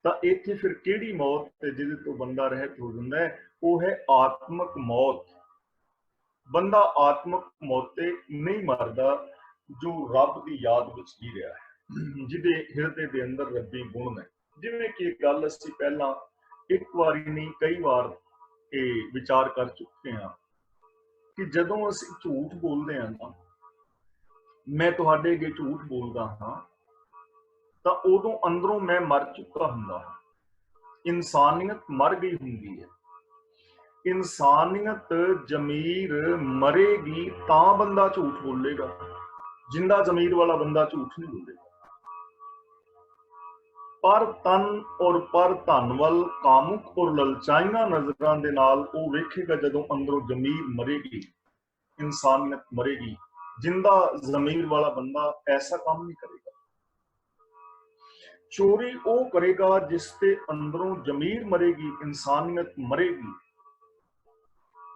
ਤਾਂ ਇੱਥੇ ਫਿਰ ਕਿਹੜੀ ਮੌਤ ਤੇ ਜਿਹਦੇ ਤੋਂ ਬੰਦਾ ਰਹਿਤ ਹੋ ਜਾਂਦਾ ਹੈ? ਉਹ ਹੈ ਆਤਮਕ ਮੌਤ। ਬੰਦਾ ਆਤਮਕ ਮੌਤ ਤੇ ਨਹੀਂ ਮਰਦਾ ਜੋ ਰੱਬ ਦੀ ਯਾਦ ਵਿੱਚ ਜੀ ਰਿਹਾ ਹੈ, ਜਿਹਦੇ ਹਿਰਦੇ ਦੇ ਅੰਦਰ ਰੱਬੀ ਗੁਣ ਨੇ। ਜਿਵੇਂ ਕਿ ਇਹ ਗੱਲ ਅਸੀਂ ਪਹਿਲਾਂ ਇੱਕ ਵਾਰੀ ਨਹੀਂ ਕਈ ਵਾਰ ਇਹ ਵਿਚਾਰ ਕਰ ਚੁੱਕੇ ਹਾਂ ਕਿ ਜਦੋਂ ਅਸੀਂ ਝੂਠ ਬੋਲਦੇ ਹਾਂ ਨਾ, ਮੈਂ ਤੁਹਾਡੇ ਅੱਗੇ ਝੂਠ ਬੋਲਦਾ ਹਾਂ, ਤਾਂ ਉਦੋਂ ਅੰਦਰੋਂ ਮੈਂ ਮਰ ਚੁੱਕਾ ਹੁੰਦਾ ਹਾਂ। ਇਨਸਾਨੀਅਤ ਮਰ ਗਈ ਹੁੰਦੀ ਹੈ। ਇਨਸਾਨੀਅਤ ਜ਼ਮੀਰ ਮਰੇਗੀ ਤਾਂ ਬੰਦਾ ਝੂਠ ਬੋਲੇਗਾ। ਜਿੰਦਾ ਜ਼ਮੀਰ ਵਾਲਾ ਬੰਦਾ ਝੂਠ ਨਹੀਂ ਬੋਲੇਗਾ। ਪਰ ਤਨ ਔਰ ਪਰ ਧਨ ਵੱਲ ਕਾਮੁਕ ਔਰ ਲਲਚਾਈਆਂ ਨਜ਼ਰਾਂ ਦੇ ਨਾਲ ਉਹ ਵੇਖੇਗਾ ਜਦੋਂ ਅੰਦਰੋਂ ਜ਼ਮੀਰ ਮਰੇਗੀ, ਇਨਸਾਨੀਅਤ ਮਰੇਗੀ। ਜਿੰਦਾ ਜ਼ਮੀਰ ਵਾਲਾ ਬੰਦਾ ਐਸਾ ਕੰਮ ਨਹੀਂ ਕਰੇਗਾ। ਚੋਰੀ ਉਹ ਕਰੇਗਾ ਜਿਸ ਤੇ ਅੰਦਰੋਂ ਜ਼ਮੀਰ ਮਰੇਗੀ, ਇਨਸਾਨੀਅਤ ਮਰੇਗੀ।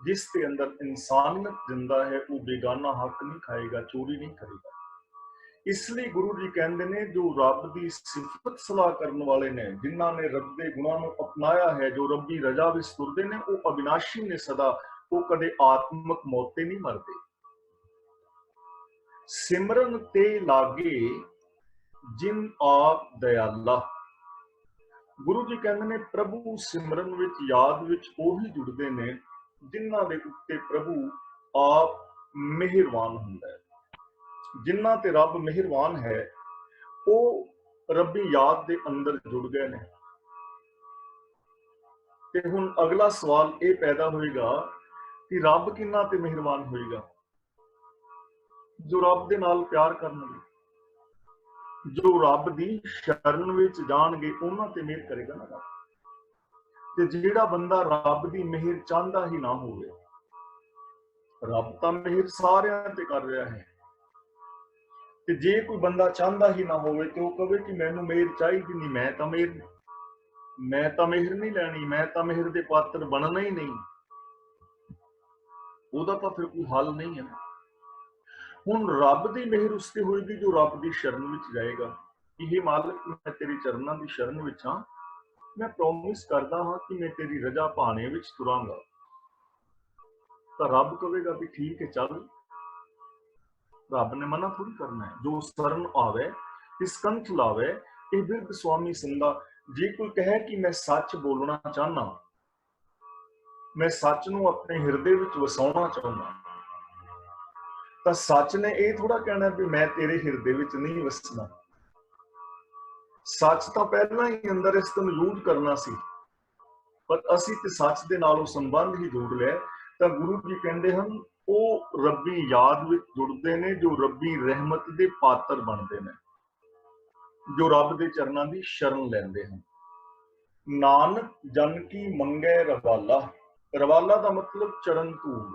ਜਿਸ ਦੇ ਅੰਦਰ ਇਨਸਾਨੀਅਤ ਜਿੰਦਾ ਹੈ, ਉਹ ਬੇਗਾਨਾ ਹੱਕ ਨਹੀਂ ਖਾਏਗਾ, ਚੋਰੀ ਨਹੀਂ ਕਰੇਗਾ। इसलिए गुरु जी कहते ने जो रब की सिफत सलाह करने वाले ने, जिन्हों ने रब के गुणों को अपनाया है, जो रबी रजा विच तुरदे ने, वो अविनाशी ने सदा, वो कदे आत्मक मौते नहीं मरते। सिमरन ते लागे जिन आप दयाला। गुरु जी कहते ने प्रभु सिमरन विच याद विच ओही जुड़ते ने जिन्हां दे उत्ते प्रभु आप मेहरबान हुंदा है। जिन्हां ते रब मेहरबान है वो रबी याद दे अंदर जुड़ गए ने। ते हुण अगला सवाल ये पैदा होएगा कि रब किन्ना ते मेहरबान होएगा? जो रब दे नाल प्यार करनगे, जो रब दी शरण विच जाणगे, उन्हां ते मेहर करेगा ना रब। ते जिहड़ा बंदा रब दी मेहर चाहता ही ना होवे, रब तां मेहर सारियां ते कर रहा है, ते जे कोई बंदा चाहता ही ना होवे ते वो कहे कि मैनू मेहर चाहिदी नहीं, मैं तां मेहर नहीं लैनी, मैं तां मेहर दे पात्र बनना ही नहीं, ਉਹਦਾ ਤਾਂ ਫਿਰ ਕੋਈ हल नहीं है ना। ਹੁਣ ਰੱਬ ਦੀ ਮਿਹਰ ਉਸ ਤੇ ਹੋਏਗੀ ਜੋ ਰੱਬ ਦੀ ਸ਼ਰਨ ਵਿੱਚ ਜਾਏਗਾ। ਇਹ ਮਾਲਕ ਮੈਂ ਤੇਰੀ ਚਰਨਾਂ ਦੀ ਸ਼ਰਨ ਵਿੱਚ ਹਾਂ, ਮੈਂ ਪ੍ਰੋਮਿਸ ਕਰਦਾ ਹਾਂ ਕਿ ਮੈਂ ਤੇਰੀ ਰਜ਼ਾ ਭਾਣੇ ਵਿੱਚ ਤੁਰਾਂਗਾ। ਤਾਂ ਰੱਬ ਕਹੇਗਾ ਵੀ ਠੀਕ ਹੈ ਚੱਲ, ਰੱਬ ਨੇ ਮਨਾ ਥੋੜੀ ਕਰਨਾ ਹੈ। ਜੋ ਸ਼ਰਨ ਆਵੇ ਇਸ ਕੰਠ ਲਾਵੇ ਇਹ ਬਿਰਧ ਸੁਆਮੀ ਸੰਦਾ। ਜੇ ਕੋਈ ਕਹੇ ਕਿ ਮੈਂ ਸੱਚ ਬੋਲਣਾ ਚਾਹਨਾ, मैं सच नूं अपने हिरदे विच वसाउणा चाहुंदा, तां सच ने ये थोड़ा कहना भी मैं तेरे हिरदे विच नहीं वसना। सच तां पहलां ही अंदर इस मौजूद करना सी, पर असीं ते सच दे नालों संबंध ही जोड़ लिया। तां गुरु जी कहंदे हन ਉਹ रब्बी याद विच जुड़दे ने जो रब्बी रहमत दे पात्र बनदे ने, जो रब दे चरनां दी शरण लैंदे हन। नानक जन की मंगै रवाला। रवाला का मतलब चरण धूल।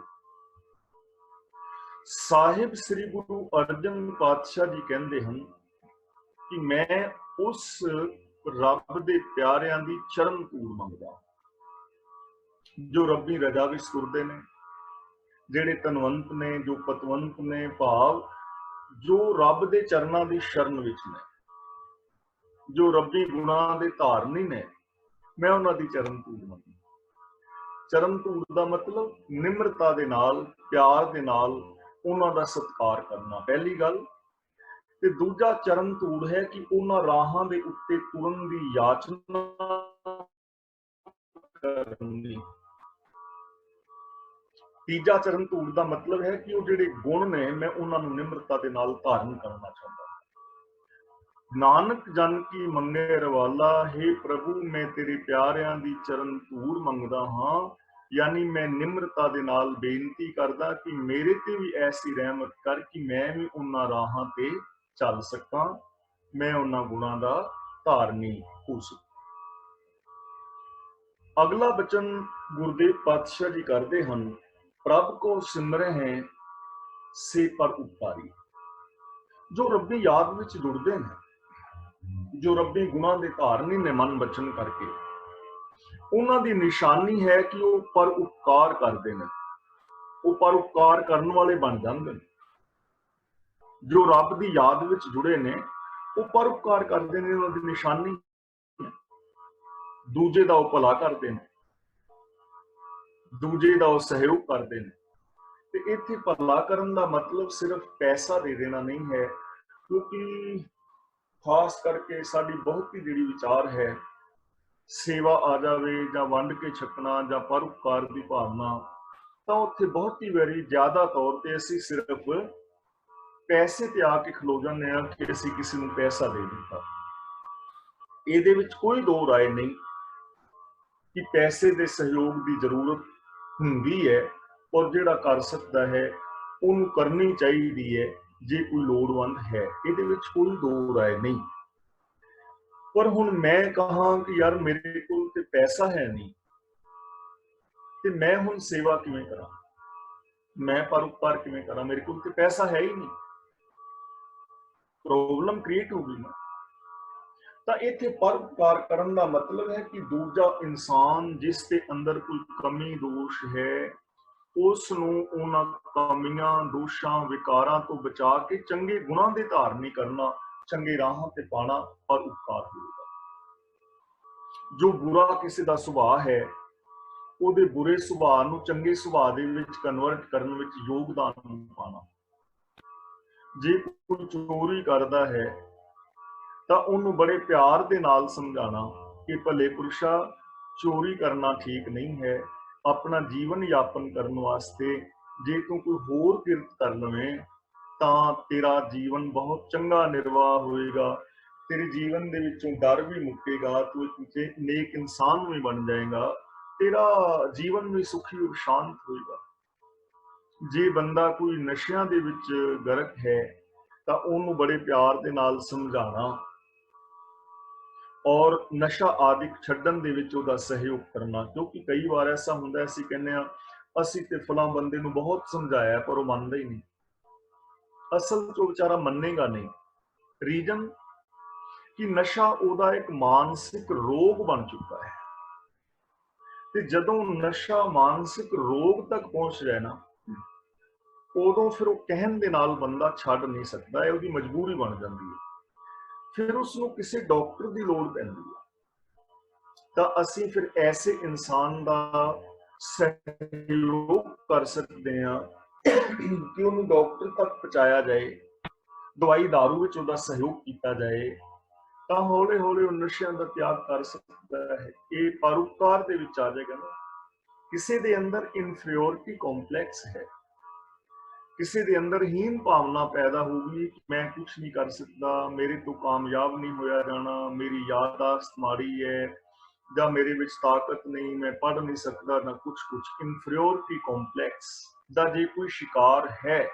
साहिब श्री गुरु अर्जन पातशाह जी कहते हैं कि मैं उस रब दे प्यारियां दी चरण धूल मंगदा, जो रब्बी रजा विच तुरदे ने, जेड़े तनवंत ने, जो पतवंत ने, भाव जो रब दे चरनां दी शरण विच ने, जो रब्बी गुणां दे धारनी ने, मैं उन्हां दी चरण धूल मंगदा। चरण धूल का मतलब निम्रता दे नाल, प्यार दे नाल उन्हां दा सत्कार करना, पहली गल। ते दूजा चरण धूल है कि उन्हां राहां दे उत्ते तुरन दी याचना करनी। तीजा चरण धूल का मतलब है कि वो जिहड़े गुण ने मैं उन्हां नूं निम्रता दे नाल धारण करना चाहुंदा। नानक जन की मंगे रवाला, हे प्रभु मैं तेरे प्यारियां दी चरण धूल मंगदा हां, यानी मैं निम्रता दे नाल बेनती करदा कि मेरे ते भी ऐसी रहमत कर कि मैं भी उन्हां राहां ते चल सकां, मैं उन्हां गुणां दा धारनी हो सकां। अगला बचन गुरुदेव पातशाह जी करते हैं, प्रभ को सिमरे हैं से पर उपकारी। जो रब्बी याद विच जुड़दे ने, जो रब्बी गुणां दे धारनी ने मन बचन करके, उन्हां दी निशानी है कि वो पर उपकार करते हैं, वो पर उपकार करने वाले बन जाते हैं। जो रब की याद विच जुड़े ने वो पर उपकार करते हैं, उन्हां दी निशानी दूजे दा वो भला करते हैं, दूजे दा वो सहयोग करते हैं। ते इत्थे भला करन दा मतलब सिर्फ पैसा दे देना नहीं है, क्योंकि खास करके साडी बहुत ही जिहड़ी विचार है सेवा आ जाए जां वंड के छकना जां परोपकार की भावना, तो उत्थे बहुत ही वारी ज्यादा तौर पर असीं सिर्फ पैसे ते आके खलो जाने आ कि असीं किसी नूं पैसा दे दिता। इहदे विच कोई दो राय नहीं कि पैसे दे सहयोग की जरूरत हुंदी है, और जिहड़ा कर सकता है उन्होंने करनी चाहिए है जे कोई लोड़वंद है, इहदे विच कोई दो राय नहीं। पर हुण मैं कहां कि यार मेरे कोल ते पैसा है नहीं, ते मैं हुण सेवा किवें करां, मैं परोपकार किवें करां, मेरे कोल ते पैसा है ही नहीं, प्रॉब्लम क्रिएट हो गई ना। तो इत्थे परोपकार करन दा मतलब है कि दूजा इंसान जिस दे अंदर कोई कमी दोष है ਉਸ ਨੂੰ ਉਹਨਾਂ ਕਮੀਆਂ, ਦੋਸ਼ਾਂ, ਵਿਕਾਰਾਂ ਤੋਂ ਬਚਾ ਕੇ ਚੰਗੇ ਗੁਣਾਂ ਦੇ ਧਾਰਨੀ ਕਰਨਾ, ਚੰਗੇ ਰਾਹਾਂ ਤੇ ਪਾਣਾ ਪਰ ਉਪਕਾਰ ਹੋਵੇਗਾ। ਜੋ ਬੁਰਾ ਕਿਸੇ ਦਾ ਸੁਭਾਅ ਹੈ, ਉਹਦੇ ਬੁਰੇ ਸੁਭਾਅ ਨੂੰ ਚੰਗੇ ਸੁਭਾਅ ਦੇ ਵਿੱਚ ਕਨਵਰਟ ਕਰਨ ਵਿੱਚ ਯੋਗਦਾਨ ਪਾਣਾ। ਜੇ ਕੋਈ ਚੋਰੀ ਕਰਦਾ ਹੈ ਤਾਂ ਉਹਨੂੰ ਬੜੇ ਪਿਆਰ ਦੇ ਨਾਲ ਸਮਝਾਣਾ ਕਿ ਭਲੇ ਪੁਰਸ਼ਾ, ਚੋਰੀ ਕਰਨਾ ਠੀਕ ਨਹੀਂ ਹੈ। ਆਪਣਾ ਜੀਵਨ ਯਾਪਨ ਕਰਨ ਵਾਸਤੇ ਜੇ ਤੂੰ ਕੋਈ ਹੋਰ ਕਿਰਤ ਕਰ ਲਵੇਂ ਤਾਂ ਤੇਰਾ ਜੀਵਨ ਬਹੁਤ ਚੰਗਾ ਨਿਰਵਾਹ ਹੋਏਗਾ। ਤੇਰੇ ਜੀਵਨ ਦੇ ਵਿੱਚੋਂ ਡਰ ਵੀ ਮੁੱਕੇਗਾ, ਤੂੰ ਇੱਕ ਨੇਕ ਇਨਸਾਨ ਵੀ ਬਣ ਜਾਏਗਾ, ਤੇਰਾ ਜੀਵਨ ਵੀ ਸੁਖੀ ਔਰ ਸ਼ਾਂਤ ਹੋਏਗਾ। ਜੇ ਬੰਦਾ ਕੋਈ ਨਸ਼ਿਆਂ ਦੇ ਵਿੱਚ ਗਰਕ ਹੈ ਤਾਂ ਉਹਨੂੰ ਬੜੇ ਪਿਆਰ ਦੇ ਨਾਲ ਸਮਝਾਣਾ ਔਰ ਨਸ਼ਾ ਆਦਿਕ ਛੱਡਣ ਦੇ ਵਿੱਚ ਉਹਦਾ ਸਹਿਯੋਗ ਕਰਨਾ। ਕਿਉਂਕਿ ਕਈ ਵਾਰ ਐਸਾ ਹੁੰਦਾ, ਅਸੀਂ ਕਹਿੰਦੇ ਆ ਅਸੀਂ ਤੇ ਫਲਾਂ ਬੰਦੇ ਨੂੰ ਬਹੁਤ ਸਮਝਾਇਆ ਪਰ ਉਹ ਮੰਨਦਾ ਹੀ ਨਹੀਂ। ਅਸਲ 'ਚ ਉਹ ਵਿਚਾਰਾ ਮੰਨੇਗਾ ਨਹੀਂ। ਰੀਜਨ ਕਿ ਨਸ਼ਾ ਉਹਦਾ ਇੱਕ ਮਾਨਸਿਕ ਰੋਗ ਬਣ ਚੁੱਕਾ ਹੈ, ਤੇ ਜਦੋਂ ਨਸ਼ਾ ਮਾਨਸਿਕ ਰੋਗ ਤੱਕ ਪਹੁੰਚ ਜਾਏ ਨਾ, ਉਦੋਂ ਫਿਰ ਉਹ ਕਹਿਣ ਦੇ ਨਾਲ ਬੰਦਾ ਛੱਡ ਨਹੀਂ ਸਕਦਾ, ਇਹ ਉਹਦੀ ਮਜਬੂਰੀ ਬਣ ਜਾਂਦੀ ਹੈ। ਫਿਰ ਉਸ ਨੂੰ ਕਿਸੇ ਡਾਕਟਰ ਦੀ ਲੋੜ ਪੈਂਦੀ ਹੈ। ਤਾਂ ਅਸੀਂ ਫਿਰ ਐਸੇ ਇਨਸਾਨ ਦਾ ਸਹਿਯੋਗ ਕਰ ਸਕਦੇ ਹਾਂ ਕਿ ਉਹਨੂੰ ਡਾਕਟਰ ਤੱਕ ਪਹੁੰਚਾਇਆ ਜਾਏ, ਦਵਾਈ ਦਾਰੂ ਵਿੱਚ ਉਹਦਾ ਸਹਿਯੋਗ ਕੀਤਾ ਜਾਏ, ਤਾਂ ਹੌਲੇ ਹੌਲੇ ਉਹ ਨਸ਼ਿਆਂ ਦਾ ਤਿਆਗ ਕਰ ਸਕਦਾ ਹੈ। ਇਹ ਪਰਉਪਕਾਰ ਦੇ ਵਿੱਚ ਆ ਜਾਏਗਾ ਨਾ। ਕਿਸੇ ਦੇ ਅੰਦਰ ਇਨਫੀਰੀਓਰਿਟੀ ਕੰਪਲੈਕਸ ਹੈ, ਕਿਸੇ ਦੇ ਅੰਦਰ ਹੀਨ ਭਾਵਨਾ ਪੈਦਾ ਹੋਊਗੀ ਕਿ ਮੈਂ ਕੁਝ ਨਹੀਂ ਕਰ ਸਕਦਾ, ਮੇਰੇ ਤੋਂ ਕਾਮਯਾਬ ਨਹੀਂ ਹੋਇਆ ਜਾਣਾ, ਮੇਰੀ ਯਾਦਦਾਸ਼ਤ ਮਾੜੀ ਹੈ, ਜਾਂ ਮੇਰੇ ਵਿੱਚ ਤਾਕਤ ਨਹੀਂ, ਮੈਂ ਪੜ੍ਹ ਨਹੀਂ ਸਕਦਾ, ਨਾ ਕੁਝ। ਇਨਫੀਰੀਓਰਿਟੀ ਕੰਪਲੈਕਸ ਦਾ ਜੇ ਕੋਈ ਸ਼ਿਕਾਰ ਹੈ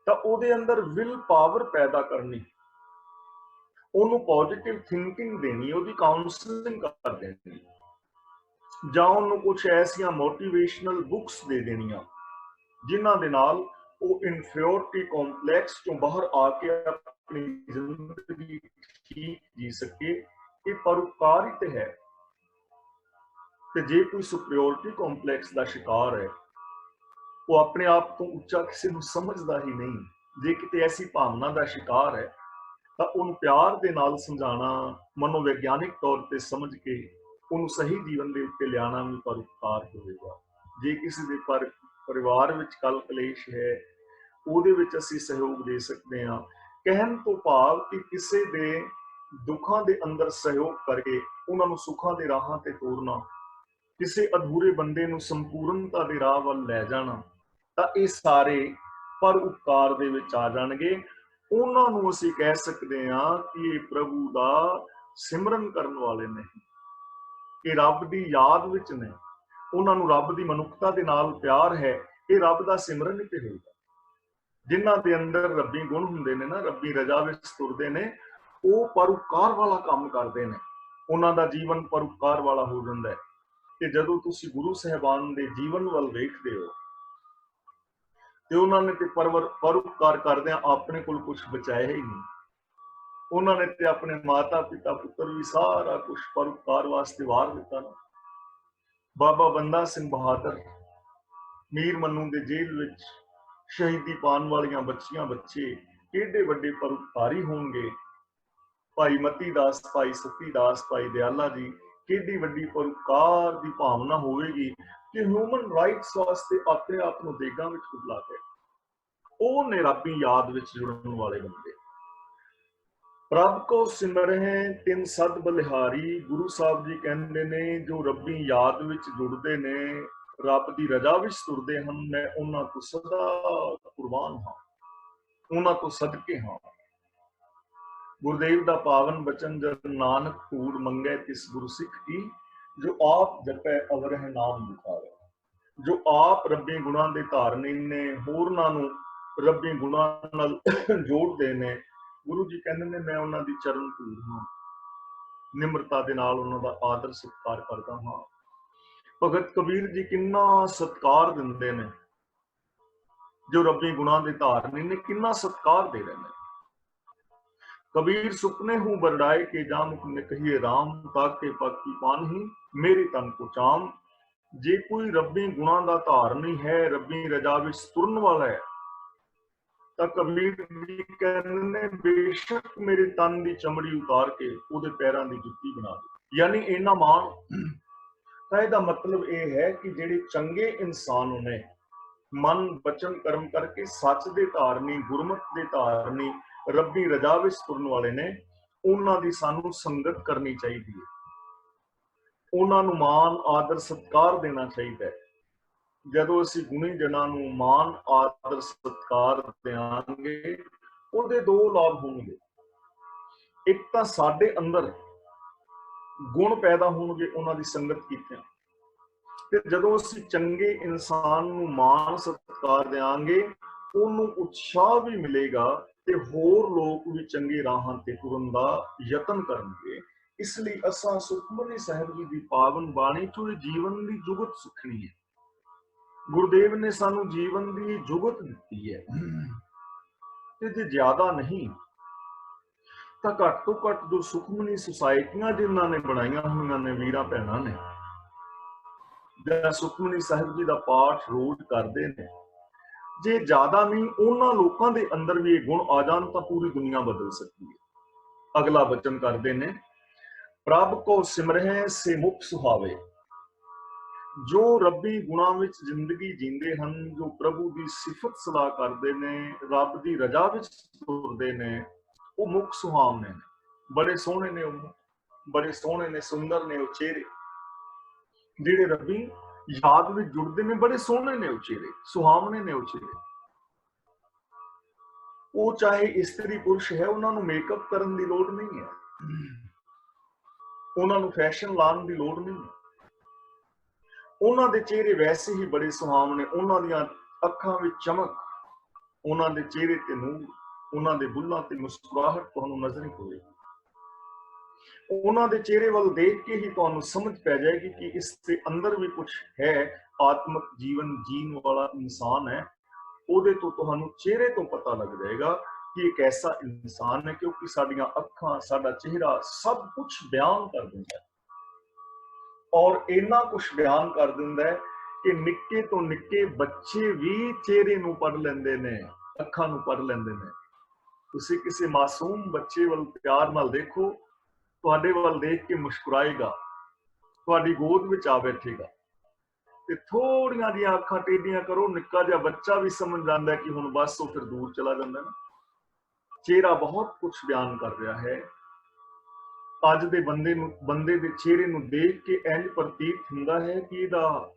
ਤਾਂ ਉਹਦੇ ਅੰਦਰ ਵਿਲ ਪਾਵਰ ਪੈਦਾ ਕਰਨੀ, ਉਹਨੂੰ ਪੋਜ਼ਿਟਿਵ ਥਿੰਕਿੰਗ ਦੇਣੀ, ਉਹਦੀ ਕਾਉਂਸਲਿੰਗ ਕਰ ਦੇਣੀ, ਜਾਂ ਉਹਨੂੰ ਕੁਝ ਐਸੀਆਂ ਮੋਟੀਵੇਸ਼ਨਲ ਬੁੱਕਸ ਦੇ ਦੇਣੀਆਂ ਜਿਨ੍ਹਾਂ ਦੇ ਨਾਲ ਉਹ ਇਨਫੀਰੀਓਰਿਟੀ ਕੰਪਲੈਕਸ ਤੋਂ ਬਾਹਰ ਆ ਕੇ ਆਪਣੀ ਜ਼ਿੰਦਗੀ ਠੀਕ ਜੀ ਸਕੇ। ਇਹ ਪਰਉਪਕਾਰ ਹੀ ਤੇ ਹੈ। ਤੇ ਜੇ ਕੋਈ ਸੁਪਰੀਓਰਿਟੀ ਕੰਪਲੈਕਸ ਦਾ ਸ਼ਿਕਾਰ ਹੈ, ਉਹ ਆਪਣੇ ਆਪ ਤੋਂ ਉੱਚਾ ਕਿਸੇ ਨੂੰ ਸਮਝਦਾ ਹੀ ਨਹੀਂ। ਜੇ ਕਿਤੇ ਐਸੀ ਭਾਵਨਾ ਦਾ ਸ਼ਿਕਾਰ ਹੈ ਤਾਂ ਉਹਨੂੰ ਪਿਆਰ ਦੇ ਨਾਲ ਸਮਝਾਣਾ, ਮਨੋਵਿਗਿਆਨਿਕ ਤੌਰ ਤੇ ਸਮਝ ਕੇ ਉਹਨੂੰ ਸਹੀ ਜੀਵਨ ਦੇ ਉੱਤੇ ਲਿਆਣਾ ਵੀ ਪਰਉਪਕਾਰ ਹੋਵੇਗਾ। ਜੇ ਕਿਸੇ ਦੇ ਪਰਿਵਾਰ ਵਿੱਚ ਕਲ ਕਲੇਸ਼ ਹੈ, ਉਹਦੇ ਵਿੱਚ ਅਸੀਂ ਸਹਿਯੋਗ ਦੇ ਸਕਦੇ ਹਾਂ। ਕਹਿਣ ਤੋਂ ਭਾਵ ਕਿ ਕਿਸੇ ਦੇ ਦੁੱਖਾਂ ਦੇ ਅੰਦਰ ਸਹਿਯੋਗ ਕਰਕੇ ਉਹਨਾਂ ਨੂੰ ਸੁੱਖਾਂ ਦੇ ਰਾਹਾਂ ਤੇ ਤੋਰਨਾ, ਕਿਸੇ ਅਧੂਰੇ ਬੰਦੇ ਨੂੰ ਸੰਪੂਰਨਤਾ ਦੇ ਰਾਹ ਵੱਲ ਲੈ ਜਾਣਾ, ਤਾਂ ਇਹ ਸਾਰੇ ਪਰਉਪਕਾਰ ਦੇ ਵਿੱਚ ਆ ਜਾਣਗੇ। ਉਹਨਾਂ ਨੂੰ ਅਸੀਂ ਕਹਿ ਸਕਦੇ ਹਾਂ ਕਿ ਇਹ ਪ੍ਰਭੂ ਦਾ ਸਿਮਰਨ ਕਰਨ ਵਾਲੇ ਨੇ, ਇਹ ਰੱਬ ਦੀ ਯਾਦ ਵਿੱਚ ਨੇ, ਉਹਨਾਂ ਨੂੰ ਰੱਬ ਦੀ ਮਨੁੱਖਤਾ ਦੇ ਨਾਲ ਪਿਆਰ ਹੈ। ਇਹ ਰੱਬ ਦਾ ਸਿਮਰਨ ਹੀ ਤੇ ਹੋਏਗਾ। ਜਿਨ੍ਹਾਂ ਦੇ ਅੰਦਰ ਰੱਬੀ ਗੁਣ ਹੁੰਦੇ ਨੇ ਨਾ, ਰੱਬੀ ਰਜਾ ਵਿੱਚ ਤੁਰਦੇ ਨੇ, ਉਹ ਪਰਉਪਕਾਰ ਵਾਲਾ ਕੰਮ ਕਰਦੇ ਨੇ, ਉਹਨਾਂ ਦਾ ਜੀਵਨ ਪਰਉਪਕਾਰ ਵਾਲਾ ਹੋ ਜਾਂਦਾ ਹੈ। ਤੇ ਜਦੋਂ ਤੁਸੀਂ ਗੁਰੂ ਸਾਹਿਬਾਨ ਦੇ ਜੀਵਨ ਵੱਲ ਵੇਖਦੇ ਹੋ ਤੇ ਉਹਨਾਂ ਨੇ ਤੇ ਪਰਉਪਕਾਰ ਕਰਦਿਆਂ ਆਪਣੇ ਕੋਲ ਕੁਝ ਬਚਾਇਆ ਹੀ ਨਹੀਂ। ਉਹਨਾਂ ਨੇ ਤੇ ਆਪਣੇ ਮਾਤਾ ਪਿਤਾ ਪੁੱਤਰ ਵੀ ਸਾਰਾ ਕੁਝ ਪਰਉਪਕਾਰ ਵਾਸਤੇ ਵਾਰ ਦਿੱਤਾ ਨਾ। ਬਾਬਾ ਬੰਦਾ ਸਿੰਘ ਬਹਾਦਰ ਮੀਰ ਮਨੂੰ ਦੇ ਜੇਲ੍ਹ ਵਿੱਚ ਸ਼ਹੀਦੀ ਪਾਉਣ ਵਾਲੀਆਂ ਬੱਚੀਆਂ ਬੱਚੇ ਕਿਹੜੇ ਵੱਡੇ ਪਰਉਪਕਾਰੀ ਹੋਣਗੇ। ਭਾਈ ਮਤੀ ਦਾਸ, ਭਾਈ ਸਤੀ ਦਾਸ, ਭਾਈ ਦਿਆਲਾ ਜੀ, ਕਿਹੜੀ ਵੱਡੀ ਪਰਉਪਕਾਰ ਦੀ ਭਾਵਨਾ ਹੋਵੇਗੀ ਕਿ ਹਿਊਮਨ ਰਾਈਟਸ ਵਾਸਤੇ ਆਪਣੇ ਆਪ ਨੂੰ ਦੇਗਾਂ ਵਿੱਚ ਉਬਲਾ ਕੇ ਉਹ ਨੇ ਰੱਬੀ ਯਾਦ ਵਿੱਚ ਜੁੜਨ ਵਾਲੇ ਬੰਦੇ। ਰੱਬ ਕੋ ਸਿਮਰਹਿ ਤਿਨ ਸਦ ਬਲਿਹਾਰੀ, ਗੁਰੂ ਸਾਹਿਬ ਜੀ ਕਹਿੰਦੇ ਨੇ ਜੋ ਰੱਬੀ ਯਾਦ ਵਿੱਚ ਜੁੜਦੇ ਨੇ, ਰੱਬ ਦੀ ਰਜ਼ਾ ਵਿੱਚ ਤੁਰਦੇ ਹਨ, ਮੈਂ ਉਹਨਾਂ ਤੋਂ ਸਦਾ ਕੁਰਬਾਨ ਹਾਂ, ਉਹਨਾਂ ਤੋਂ ਸਦਕੇ ਹਾਂ। ਗੁਰਦੇਵ ਦਾ ਪਾਵਨ ਬਚਨ ਜਦ ਨਾਨਕ ਧੂੜ ਮੰਗੈ ਤਿਸ ਗੁਰੂ ਸਿੱਖ ਕੀ, ਜੋ ਆਪ ਜਪੈ ਅਵਰਹਿ ਨਾਮ ਮੁਖਾਵੇ। ਜੋ ਆਪ ਰੱਬੀ ਗੁਣਾਂ ਦੇ ਧਾਰਨੀ ਨੇ, ਹੋਰਨਾਂ ਨੂੰ ਰੱਬੀ ਗੁਣਾਂ ਨਾਲ ਜੋੜਦੇ ਨੇ, ਗੁਰੂ ਜੀ ਕਹਿੰਦੇ ਨੇ ਮੈਂ ਉਹਨਾਂ ਦੀ ਚਰਨ ਧੂੜ ਹਾਂ, ਨਿਮਰਤਾ ਦੇ ਨਾਲ ਉਹਨਾਂ ਦਾ ਆਦਰ ਸਤਿਕਾਰ ਕਰਦਾ ਹਾਂ। ਭਗਤ ਕਬੀਰ ਜੀ ਕਿੰਨਾ ਸਤਿਕਾਰ ਦਿੰਦੇ ਨੇ, ਜੋ ਰੱਬੀ ਗੁਣਾਂ ਦੇ ਧਾਰਨੀ ਨੇ, ਕਿੰਨਾ ਸਤਿਕਾਰ ਦੇ ਰਹੇ ਨੇ। कबीर सुपने हूँ बरडाए के जामुख ने कहिए राम, ताके पाकी पान ही मेरे तन को चाम। जे कोई रब्बी गुणा का धारनी है, रब्बी रजा विच तुरन वाला है, तो कबीर जी कहते ने बेशक मेरे तन की चमड़ी उतार के ਉਹਦੇ पैरों की जुत्ती बना दे। यानी इन्ना मान ਤਾਂ ਇਹਦਾ मतलब ਇਹ ਹੈ कि ਜਿਹੜੇ ਚੰਗੇ इंसान ने मन बचन कर्म करके सच दे धारनी, गुरमत दे धारनी, रब्बी रजा विच तुरन वाले ने, उन्हां दी सानू संगत करनी चाहिदी है, उन्हां नू मान आदर सत्कार देना चाहिए। जदों असीं गुणी जनां नू मान आदर सत्कार देंगे, ਉਹਦੇ दो लाभ होणगे। एक तां साडे अंदर गुण पैदा होणगे उन्हां दी संगत कीतिआं, ਤੇ ਜਦੋਂ ਅਸੀਂ ਚੰਗੇ ਇਨਸਾਨ ਨੂੰ ਮਾਣ ਸਤਿਕਾਰ ਦੇਵਾਂਗੇ, ਉਹਨੂੰ ਉਤਸ਼ਾਹ ਵੀ ਮਿਲੇਗਾ ਤੇ ਹੋਰ ਲੋਕ ਵੀ ਚੰਗੇ ਰਾਹਾਂ ਤੇ ਤੁਰਨ ਦਾ ਯਤਨ ਕਰਨਗੇ। ਇਸ ਲਈ ਅਸਾਂ ਸੁਖਮਨੀ ਸਾਹਿਬ ਜੀ ਦੀ ਪਾਵਨ ਬਾਣੀ ਚੋਂ ਜੀਵਨ ਦੀ ਜੁਗਤ ਸਿੱਖਣੀ ਹੈ। ਗੁਰਦੇਵ ਨੇ ਸਾਨੂੰ ਜੀਵਨ ਦੀ ਜੁਗਤ ਦਿੱਤੀ ਹੈ, ਤੇ ਜੇ ਜ਼ਿਆਦਾ ਨਹੀਂ ਤਾਂ ਘੱਟ ਤੋਂ ਘੱਟ ਜੋ ਸੁਖਮਨੀ ਸੁਸਾਇਟੀਆਂ ਜਿਨ੍ਹਾਂ ਨੇ ਬਣਾਈਆਂ ਹੋਈਆਂ ਨੇ ਵੀਰਾਂ ਭੈਣਾਂ ਨੇ, ਜਾਂ ਸੁਖਮਨੀ ਸਾਹਿਬ ਜੀ ਦਾ ਪਾਠ ਰੋਜ਼ ਕਰਦੇ ਨੇ, ਜੇ ਜ਼ਿਆਦਾ ਨਹੀਂ ਉਹਨਾਂ ਲੋਕਾਂ ਦੇ ਅੰਦਰ ਵੀ ਇਹ ਗੁਣ ਆ ਜਾਣ ਤਾਂ ਪੂਰੀ ਦੁਨੀਆ ਬਦਲ ਸਕਦੀ ਹੈ। ਅਗਲਾ ਬਚਨ ਕਰਦੇ ਨੇ, ਪ੍ਰਭ ਕੋ ਸਿਮਰਹਿ ਸੇ ਮੁਖ ਸੁਹਾਵੇ। ਜੋ ਰੱਬੀ ਗੁਣਾਂ ਵਿੱਚ ਜ਼ਿੰਦਗੀ ਜੀਂਦੇ ਹਨ, ਜੋ ਪ੍ਰਭੂ ਦੀ ਸਿਫਤ ਸਲਾਹ ਕਰਦੇ ਨੇ, ਰੱਬ ਦੀ ਰਜਾ ਵਿੱਚ ਤੁਰਦੇ ਨੇ, ਉਹ ਮੁਖ ਸੁਹਾਵਣੇ ਨੇ। ਬੜੇ ਸੋਹਣੇ ਨੇ ਉਹ, ਬੜੇ ਸੋਹਣੇ ਨੇ, ਸੁੰਦਰ ਨੇ ਉਹ ਚਿਹਰੇ ਜਿਹੜੇ ਰੱਬੀ ਯਾਦ ਵਿੱਚ ਜੁੜਦੇ ਨੇ। ਬੜੇ ਸੋਹਣੇ ਨੇ ਉਹ ਚਿਹਰੇ, ਸੁਹਾਵਣੇ ਨੇ ਉਹ ਚਿਹਰੇ। ਉਹ ਚਾਹੇ ਇਸਤਰੀ ਪੁਰਸ਼ ਹੈ, ਉਹਨਾਂ ਨੂੰ ਮੇਕਅਪ ਕਰਨ ਦੀ ਲੋੜ ਨਹੀਂ ਹੈ, ਉਹਨਾਂ ਨੂੰ ਫੈਸ਼ਨ ਲਾਉਣ ਦੀ ਲੋੜ ਨਹੀਂ। ਉਹਨਾਂ ਦੇ ਚਿਹਰੇ ਵੈਸੇ ਹੀ ਬੜੇ ਸੁਹਾਵਣੇ, ਉਹਨਾਂ ਦੀਆਂ ਅੱਖਾਂ ਵਿੱਚ ਚਮਕ, ਉਹਨਾਂ ਦੇ ਚਿਹਰੇ ਤੇ ਨੂਰ, ਉਹਨਾਂ ਦੇ ਬੁੱਲਾਂ ਤੇ ਮੁਸਕਰਾਹਟ ਤੁਹਾਨੂੰ ਨਜ਼ਰ ਨਹੀਂ ਹੋਵੇਗੀ। ਉਹਨਾਂ ਦੇ ਚਿਹਰੇ ਵੱਲ ਦੇਖ ਕੇ ਹੀ ਤੁਹਾਨੂੰ ਸਮਝ ਪੈ ਜਾਏਗੀ ਕਿ ਇਸ ਦੇ ਅੰਦਰ ਵੀ ਕੁਝ ਹੈ, ਆਤਮਿਕ ਜੀਵਨ ਜੀਣ ਵਾਲਾ ਇਨਸਾਨ ਹੈ। ਉਹਦੇ ਤੋਂ ਤੁਹਾਨੂੰ ਚਿਹਰੇ ਤੋਂ ਪਤਾ ਲੱਗ ਜਾਏਗਾ ਕਿ ਇਹ ਕੈਸਾ ਇਨਸਾਨ ਹੈ, ਕਿਉਂਕਿ ਸਾਡੀਆਂ ਅੱਖਾਂ, ਸਾਡਾ ਚਿਹਰਾ ਸਭ ਕੁਝ ਬਿਆਨ ਕਰ ਦਿੰਦਾ ਹੈ। ਔਰ ਇੰਨਾ ਕੁਝ ਬਿਆਨ ਕਰ ਦਿੰਦਾ ਹੈ ਕਿ ਨਿੱਕੇ ਤੋਂ ਨਿੱਕੇ ਬੱਚੇ ਵੀ ਚਿਹਰੇ ਨੂੰ ਪੜ੍ਹ ਲੈਂਦੇ ਨੇ, ਅੱਖਾਂ ਨੂੰ ਪੜ੍ਹ ਲੈਂਦੇ ਨੇ। ਤੁਸੀਂ ਕਿਸੇ ਮਾਸੂਮ ਬੱਚੇ ਵੱਲ ਪਿਆਰ ਨਾਲ ਦੇਖੋ, ਤੁਹਾਡੇ ਵੱਲ ਦੇਖ ਕੇ ਮੁਸਕਰਾਏਗਾ, ਤੁਹਾਡੀ ਗੋਦ ਵਿੱਚ ਆ ਬੈਠੇਗਾ, ਤੇ ਥੋੜੀਆਂ ਜਿਹੀਆਂ ਅੱਖਾਂ ਟੇਢੀਆਂ ਕਰੋ, ਨਿੱਕਾ ਜਿਹਾ ਬੱਚਾ ਵੀ ਸਮਝ ਜਾਂਦਾ ਕਿ ਹੁਣ ਬਸ, ਉਹ ਫਿਰ ਦੂਰ ਚਲਾ ਜਾਂਦਾ ਨਾ। ਚਿਹਰਾ ਬਹੁਤ ਕੁਝ ਬਿਆਨ ਕਰ ਰਿਹਾ ਹੈ। ਅੱਜ ਦੇ ਬੰਦੇ ਦੇ ਚਿਹਰੇ ਨੂੰ ਦੇਖ ਕੇ ਇੰਝ ਪ੍ਰਤੀਤ ਹੁੰਦਾ ਹੈ ਕਿ ਇਹਦਾ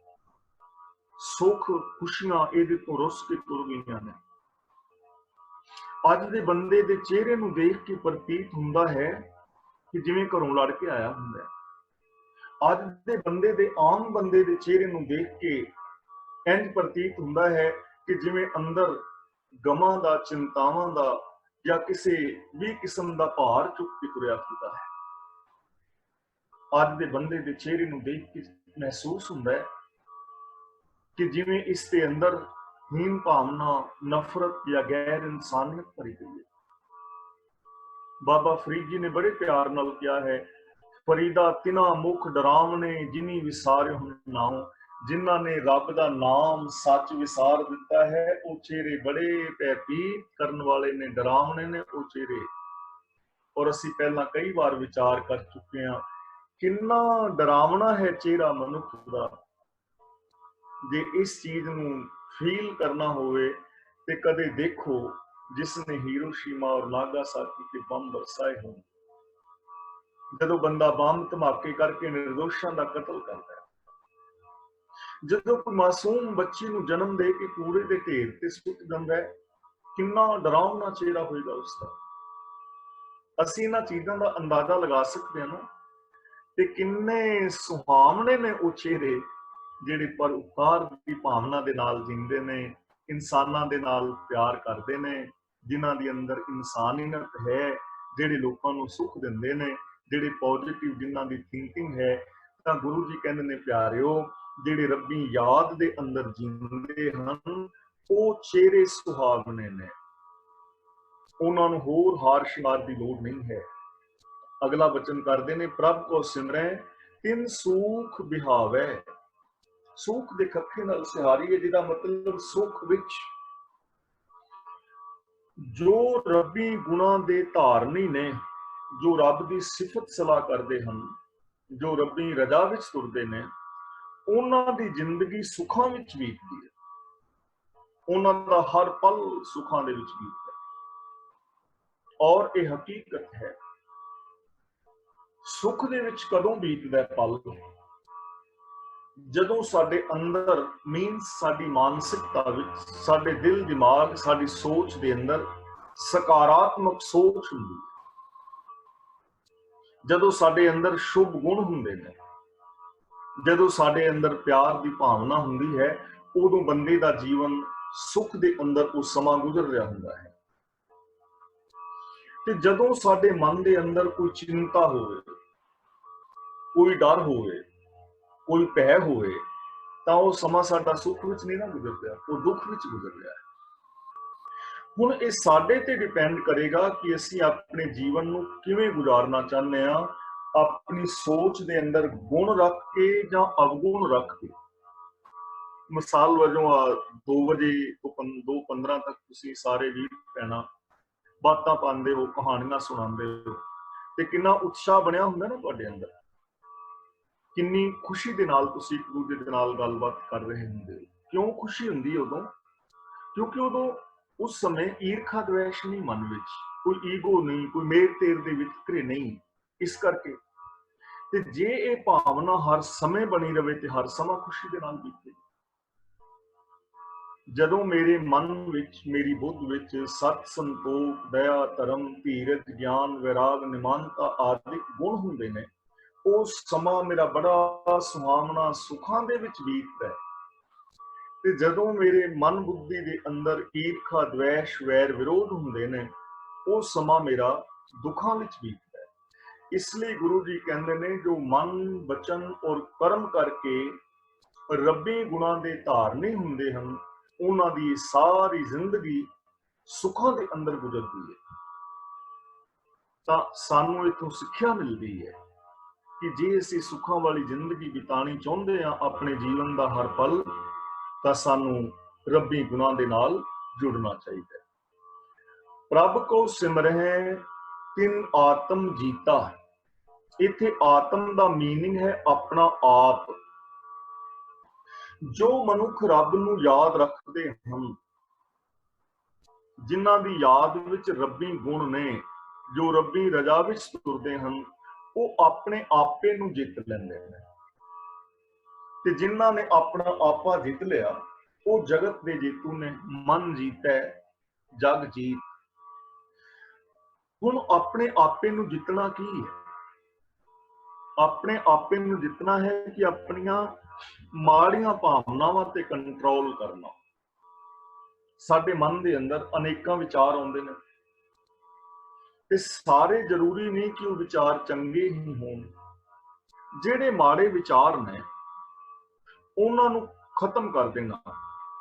ਸੁੱਖ ਖੁਸ਼ੀਆਂ ਇਹਦੇ ਤੋਂ ਰੁੱਸ ਕੇ ਤੁਰ ਗਈਆਂ ਨੇ। ਅੱਜ ਦੇ ਬੰਦੇ ਦੇ ਚਿਹਰੇ ਨੂੰ ਦੇਖ ਕੇ ਪ੍ਰਤੀਤ ਹੁੰਦਾ ਹੈ ਕਿ ਜਿਵੇਂ ਘਰੋਂ ਲੜ ਕੇ ਆਇਆ ਹੁੰਦਾ ਹੈ। ਅੱਜ ਦੇ ਬੰਦੇ ਦੇ, ਆਮ ਬੰਦੇ ਦੇ ਚਿਹਰੇ ਨੂੰ ਦੇਖ ਕੇ ਇੰਝ ਪ੍ਰਤੀਤ ਹੁੰਦਾ ਹੈ ਕਿ ਜਿਵੇਂ ਅੰਦਰ ਗਮਾਂ ਦਾ, ਚਿੰਤਾਵਾਂ ਦਾ ਜਾਂ ਕਿਸੇ ਵੀ ਕਿਸਮ ਦਾ ਭਾਰ ਚੁੱਕ ਕੇ ਤੁਰਿਆ ਫਿਰਦਾ ਹੈ। ਅੱਜ ਦੇ ਬੰਦੇ ਦੇ ਚਿਹਰੇ ਨੂੰ ਦੇਖ ਕੇ ਮਹਿਸੂਸ ਹੁੰਦਾ ਹੈ ਕਿ ਜਿਵੇਂ ਇਸ ਦੇ ਅੰਦਰ ਹੀਨ ਭਾਵਨਾ, ਨਫ਼ਰਤ ਜਾਂ ਗੈਰ ਇਨਸਾਨੀਅਤ ਭਰੀ ਗਈ ਹੈ। ਬਾਬਾ ਫਰੀਦ ਜੀ ਨੇ ਬੜੇ ਪਿਆਰ ਨਾਲ ਕਿਹਾ ਹੈ, ਫਰੀਦਾ ਤਿਨਾ ਮੁਖ ਡਰਾਵਣੇ ਜਿਨੀ ਵਿਸਾਰਿਓ ਨਾਮ। ਜਿਨ੍ਹਾਂ ਨੇ ਰੱਬ ਦਾ ਨਾਮ ਸੱਚ ਵਿਸਾਰ ਦਿੱਤਾ ਹੈ, ਉਹ ਚਿਹਰੇ ਬੜੇ ਭੈਭੀਤ ਕਰਨ ਵਾਲੇ ਨੇ, ਡਰਾਵਣੇ ਨੇ ਉਹ ਚਿਹਰੇ। ਔਰ ਅਸੀਂ ਪਹਿਲਾਂ ਕਈ ਵਾਰ ਵਿਚਾਰ ਕਰ ਚੁੱਕੇ ਹਾਂ, ਕਿੰਨਾ ਡਰਾਵਣਾ ਹੈ ਚਿਹਰਾ ਮਨੁੱਖ ਦਾ। ਜੇ ਇਸ ਚੀਜ਼ ਨੂੰ ਫੀਲ ਕਰਨਾ ਹੋਵੇ ਤੇ ਕਦੇ ਦੇਖੋ ਜਿਸਨੇ ਹੀਰੋਸ਼ੀਮਾ ਔਰ ਨਾਗਾਸਾਕੀ ਤੇ ਬੰਬ ਵਰਸਾਏ ਹੋਣ। ਜਦੋਂ ਬੰਦਾ ਬੰਬ ਧਮਾਕੇ ਕਰਕੇ ਨਿਰਦੋਸ਼ਾਂ ਦਾ ਕਤਲ ਕਰਦਾ ਹੈ, ਜਦੋਂ ਕੋਈ ਮਾਸੂਮ ਬੱਚੀ ਨੂੰ ਜਨਮ ਦੇ ਕੇ ਕੂੜੇ ਦੇ ਢੇਰ ਤੇ ਸੁੱਟ ਦਿੰਦਾ ਹੈ, ਕਿੰਨਾ ਡਰਾਵਨਾ ਚਿਹਰਾ ਹੋਏਗਾ ਉਸਦਾ। ਅਸੀਂ ਇਹਨਾਂ ਚੀਜ਼ਾਂ ਦਾ ਅੰਦਾਜ਼ਾ ਲਗਾ ਸਕਦੇ ਹਾਂ ਨਾ। ਤੇ ਕਿੰਨੇ ਸੁਹਾਵਣੇ ਨੇ ਉਹ ਚਿਹਰੇ ਜਿਹੜੇ ਪਰਉਪਕਾਰ ਦੀ ਭਾਵਨਾ ਦੇ ਨਾਲ ਜੀਂਦੇ ਨੇ, ਇਨਸਾਨਾਂ ਦੇ ਨਾਲ ਪਿਆਰ ਕਰਦੇ ਨੇ, ਜਿਨ੍ਹਾਂ ਦੇ ਅੰਦਰ ਇਨਸਾਨੀਅਤ ਹੈ, ਜਿਹੜੇ ਲੋਕਾਂ ਨੂੰ ਸੁੱਖ ਦਿੰਦੇ ਨੇ, ਜਿਹੜੇ ਪੋਜ਼ਿਟਿਵ ਜਿਨ੍ਹਾਂ ਦੀ ਥਿੰਕਿੰਗ ਹੈ। ਤਾਂ ਗੁਰੂ ਜੀ ਕਹਿੰਦੇ ਨੇ, ਪਿਆਰਿਓ, ਜਿਹੜੇ ਰੱਬੀ ਯਾਦ ਦੇ ਅੰਦਰ ਜੀਂਦੇ ਹਨ, ਉਹ ਚਿਹਰੇ ਸੁਹਾਵਣੇ ਨੇ, ਉਹਨਾਂ ਨੂੰ ਹੋਰ ਹਾਰ ਸ਼ਿੰਗਾਰ ਦੀ ਲੋੜ ਨਹੀਂ ਹੈ। ਅਗਲਾ ਬਚਨ ਕਰਦੇ ਨੇ, ਪ੍ਰਭ ਕੋ ਸਿਮਰੈ ਤਿਨ ਸੂਖ ਬਿਹਾਵੈ। ਸੁਖ ਦੇ ਖੱਖੇ ਨਾਲ ਸਿਹਾਰੀ ਹੈ, ਜਿਹਦਾ ਮਤਲਬ ਸੁਖ ਵਿੱਚ ਜੋ ਰੱਬੀ ਗੁਣਾਂ ਦੇ ਧਾਰਨੀ ਨੇ, ਜੋ ਰੱਬ ਦੀ ਸਿਫਤ ਸਲਾਹ ਕਰਦੇ ਹਨ, ਜੋ ਰੱਬੀ ਰਜ਼ਾ ਵਿੱਚ ਤੁਰਦੇ ਨੇ, ਉਹਨਾਂ ਦੀ ਜ਼ਿੰਦਗੀ ਸੁੱਖਾਂ ਵਿੱਚ ਬੀਤਦੀ ਹੈ। ਉਹਨਾਂ ਦਾ ਹਰ ਪਲ ਸੁੱਖਾਂ ਦੇ ਵਿੱਚ ਬੀਤਦਾ ਹੈ। ਔਰ ਇਹ ਹਕੀਕਤ ਹੈ, ਸੁੱਖ ਦੇ ਵਿੱਚ ਕਦੋਂ ਬੀਤਦਾ ਪਲ? ਜਦੋਂ ਸਾਡੇ ਅੰਦਰ ਸਾਡੀ ਮਾਨਸਿਕਤਾ ਵਿੱਚ, ਸਾਡੇ ਦਿਲ ਦਿਮਾਗ, ਸਾਡੀ ਸੋਚ ਦੇ ਅੰਦਰ ਸਕਾਰਾਤਮਕ ਸੋਚ ਹੁੰਦੀ ਹੈ, ਜਦੋਂ ਸਾਡੇ ਅੰਦਰ ਸ਼ੁਭ ਗੁਣ ਹੁੰਦੇ ਨੇ, ਜਦੋਂ ਸਾਡੇ ਅੰਦਰ ਪਿਆਰ ਦੀ ਭਾਵਨਾ ਹੁੰਦੀ ਹੈ, ਉਦੋਂ ਬੰਦੇ ਦਾ ਜੀਵਨ ਸੁੱਖ ਦੇ ਅੰਦਰ ਉਹ ਸਮਾਂ ਗੁਜ਼ਰ ਰਿਹਾ ਹੁੰਦਾ ਹੈ। ਤੇ ਜਦੋਂ ਸਾਡੇ ਮਨ ਦੇ ਅੰਦਰ ਕੋਈ ਚਿੰਤਾ ਹੋਵੇ, ਕੋਈ ਡਰ ਹੋਵੇ, ਕੋਈ ਭੈ ਹੋਵੇ, ਤਾਂ ਉਹ ਸਮਾਂ ਸਾਡਾ ਸੁੱਖ ਵਿੱਚ ਨਹੀਂ ਨਾ ਗੁਜ਼ਰ ਰਿਹਾ, ਉਹ ਦੁੱਖ ਵਿੱਚ ਗੁਜ਼ਰ ਰਿਹਾ ਹੈ। ਹੁਣ ਇਹ ਸਾਡੇ ਤੇ ਡਿਪੈਂਡ ਕਰੇਗਾ ਕਿ ਅਸੀਂ ਆਪਣੇ ਜੀਵਨ ਨੂੰ ਕਿਵੇਂ ਗੁਜ਼ਾਰਨਾ ਚਾਹੁੰਦੇ ਹਾਂ, ਆਪਣੀ ਸੋਚ ਦੇ ਅੰਦਰ ਗੁਣ ਰੱਖ ਕੇ ਜਾਂ ਅਵਗੁਣ ਰੱਖ ਕੇ। ਮਿਸਾਲ ਵਜੋਂ 2 ਵਜੇ ਤੋਂ 2:15 ਤੱਕ ਤੁਸੀਂ ਸਾਰੇ ਵੀਰ ਭੈਣਾਂ ਬਾਤਾਂ ਪਾਉਂਦੇ ਹੋ, ਕਹਾਣੀਆਂ ਸੁਣਾਉਂਦੇ ਹੋ, ਤੇ ਕਿੰਨਾ ਉਤਸ਼ਾਹ ਬਣਿਆ ਹੁੰਦਾ ਨਾ ਤੁਹਾਡੇ ਅੰਦਰ, ਕਿੰਨੀ ਖੁਸ਼ੀ ਦੇ ਨਾਲ ਤੁਸੀਂ ਇੱਕ ਦੂਜੇ ਦੇ ਨਾਲ ਗੱਲਬਾਤ ਕਰ ਰਹੇ ਹੁੰਦੇ ਹੋ। ਕਿਉਂ ਖੁਸ਼ੀ ਹੁੰਦੀ ਉਦੋਂ? ਕਿਉਂਕਿ ਉਦੋਂ ਉਸ ਸਮੇਂ ਈਰਖਾ ਦਵੇਸ਼ ਨਹੀਂ ਮਨ ਵਿੱਚ, ਕੋਈ ਈਗੋ ਨਹੀਂ, ਕੋਈ ਮੇਰ ਤੇਰ ਦੇ ਵਿਤਕਰੇ ਨਹੀਂ। ਇਸ ਕਰਕੇ ਤੇ ਜੇ ਇਹ ਭਾਵਨਾ ਹਰ ਸਮੇਂ ਬਣੀ ਰਵੇ ਤੇ ਹਰ ਸਮਾਂ ਖੁਸ਼ੀ ਦੇ ਨਾਲ ਬੀਤੇ। ਜਦੋਂ ਮੇਰੇ ਮਨ ਵਿੱਚ, ਮੇਰੀ ਬੁੱਧ ਵਿੱਚ ਸਤ, ਸੰਤੋਖ, ਦਇਆ, ਧਰਮ, ਧੀਰਜ, ਗਿਆਨ, ਵਿਰਾਗ, ਨਿਮਾਨਤਾ ਆਦਿਕ ਗੁਣ ਹੁੰਦੇ ਨੇ, ਉਹ ਸਮਾਂ ਮੇਰਾ ਬੜਾ ਸੁਹਾਵਣਾ ਸੁੱਖਾਂ ਦੇ ਵਿੱਚ ਬੀਤਦਾ ਹੈ। ਤੇ ਜਦੋਂ ਮੇਰੇ ਮਨ ਬੁੱਧੀ ਦੇ ਅੰਦਰ ਈਰਖਾ, ਦਵੇਸ਼, ਵੈਰ, ਵਿਰੋਧ ਹੁੰਦੇ ਨੇ, ਉਹ ਸਮਾਂ ਮੇਰਾ ਦੁੱਖਾਂ ਵਿੱਚ ਬੀਤਦਾ ਹੈ। ਇਸ ਲਈ ਗੁਰੂ ਜੀ ਕਹਿੰਦੇ ਨੇ, ਜੋ ਮਨ, ਬਚਨ ਔਰ ਕਰਮ ਕਰਕੇ ਰੱਬੀ ਗੁਣਾਂ ਦੇ ਧਾਰਨੀ ਹੁੰਦੇ ਹਨ, ਉਹਨਾਂ ਦੀ ਸਾਰੀ ਜ਼ਿੰਦਗੀ ਸੁੱਖਾਂ ਦੇ ਅੰਦਰ ਗੁਜ਼ਰਦੀ ਹੈ। ਤਾਂ ਸਾਨੂੰ ਇਥੋਂ ਸਿੱਖਿਆ ਮਿਲਦੀ ਹੈ ਕਿ ਜੇ ਅਸੀਂ ਸੁੱਖਾਂ ਵਾਲੀ ਜ਼ਿੰਦਗੀ ਬਿਤਾਣੀ ਚਾਹੁੰਦੇ ਹਾਂ ਆਪਣੇ ਜੀਵਨ ਦਾ ਹਰ ਪਲ, ਤਾਂ ਸਾਨੂੰ ਰੱਬੀ ਗੁਣਾਂ ਦੇ ਨਾਲ ਜੁੜਨਾ ਚਾਹੀਦਾ ਹੈ। ਪ੍ਰਭ ਕੋ ਸਿਮਰਹਿ ਤਿਨ ਆਤਮ ਜੀਤਾ। ਇੱਥੇ ਆਤਮ ਦਾ ਮੀਨਿੰਗ ਹੈ ਆਪਣਾ ਆਪ। ਜੋ ਮਨੁੱਖ ਰੱਬ ਨੂੰ ਯਾਦ ਰੱਖਦੇ ਹਨ, ਜਿਨ੍ਹਾਂ ਦੀ ਯਾਦ ਵਿੱਚ ਰੱਬੀ ਗੁਣ ਨੇ, ਜੋ ਰੱਬੀ ਰਜ਼ਾ ਵਿੱਚ ਤੁਰਦੇ ਹਨ, ਉਹ ਆਪਣੇ ਆਪੇ ਨੂੰ ਜਿੱਤ ਲੈਂਦੇ ਨੇ। ਤੇ ਜਿਨ੍ਹਾਂ ਨੇ ਆਪਣਾ ਆਪਾ ਜਿੱਤ ਲਿਆ, ਉਹ ਜਗਤ ਦੇ ਜੇਤੂ ਨੇ। ਮਨ ਜੀਤੈ ਜਗ ਜੀਤ। ਹੁਣ ਆਪਣੇ ਆਪੇ ਨੂੰ ਜਿੱਤਣਾ ਕੀ ਹੈ? ਆਪਣੇ ਆਪੇ ਨੂੰ ਜਿੱਤਣਾ ਹੈ ਕਿ ਆਪਣੀਆਂ ਮਾੜੀਆਂ ਭਾਵਨਾਵਾਂ ਤੇ ਕੰਟਰੋਲ ਕਰਨਾ। ਸਾਡੇ ਮਨ ਦੇ ਅੰਦਰ ਅਨੇਕਾਂ ਵਿਚਾਰ ਆਉਂਦੇ ਨੇ, ਤੇ ਸਾਰੇ ਜ਼ਰੂਰੀ ਨਹੀਂ ਕਿ ਉਹ ਵਿਚਾਰ ਚੰਗੇ ਹੀ ਹੋਣ। ਜਿਹੜੇ ਮਾੜੇ ਵਿਚਾਰ ਨੇ, ਉਹਨਾਂ ਨੂੰ ਖਤਮ ਕਰ ਦੇਣਾ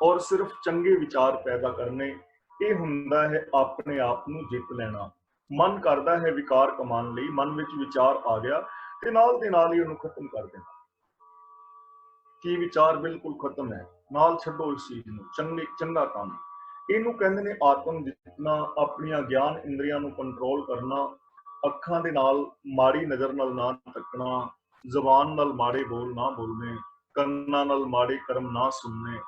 ਔਰ ਸਿਰਫ ਚੰਗੇ ਵਿਚਾਰ ਪੈਦਾ ਕਰਨੇ, ਇਹ ਹੁੰਦਾ ਹੈ ਆਪਣੇ ਆਪ ਨੂੰ ਜਿੱਤ ਲੈਣਾ। ਮਨ ਕਰਦਾ ਹੈ ਵਿਕਾਰ ਕਮਾਉਣ ਲਈ, ਮਨ ਵਿੱਚ ਵਿਚਾਰ ਆ ਗਿਆ ਤੇ ਨਾਲ ਦੇ ਨਾਲ ਹੀ ਉਹਨੂੰ ਖਤਮ ਕਰ ਦੇਣਾ। ਕੀ ਵਿਚਾਰ ਬਿਲਕੁਲ ਖਤਮ ਹੈ, ਨਾਲ ਛੱਡੋ ਇਸ ਚੀਜ਼ ਨੂੰ, ਚੰਗਾ ਕੰਮ। ਇਹਨੂੰ ਕਹਿੰਦੇ ਨੇ ਆਤਮ ਜਿੱਤਣਾ, ਆਪਣੀਆਂ ਗਿਆਨ ਇੰਦਰੀਆਂ ਨੂੰ ਕੰਟਰੋਲ ਕਰਨਾ, ਅੱਖਾਂ ਦੇ ਨਾਲ ਮਾੜੀ ਨਜ਼ਰ ਨਾਲ ਨਾ ਤੱਕਣਾ, ਜ਼ੁਬਾਨ ਨਾਲ ਮਾੜੇ ਬੋਲ ਨਾ ਬੋਲਣੇ, ਕੰਨਾਂ ਨਾਲ ਮਾੜੇ ਕਰਮ ਨਾ ਸੁਣਨੇ,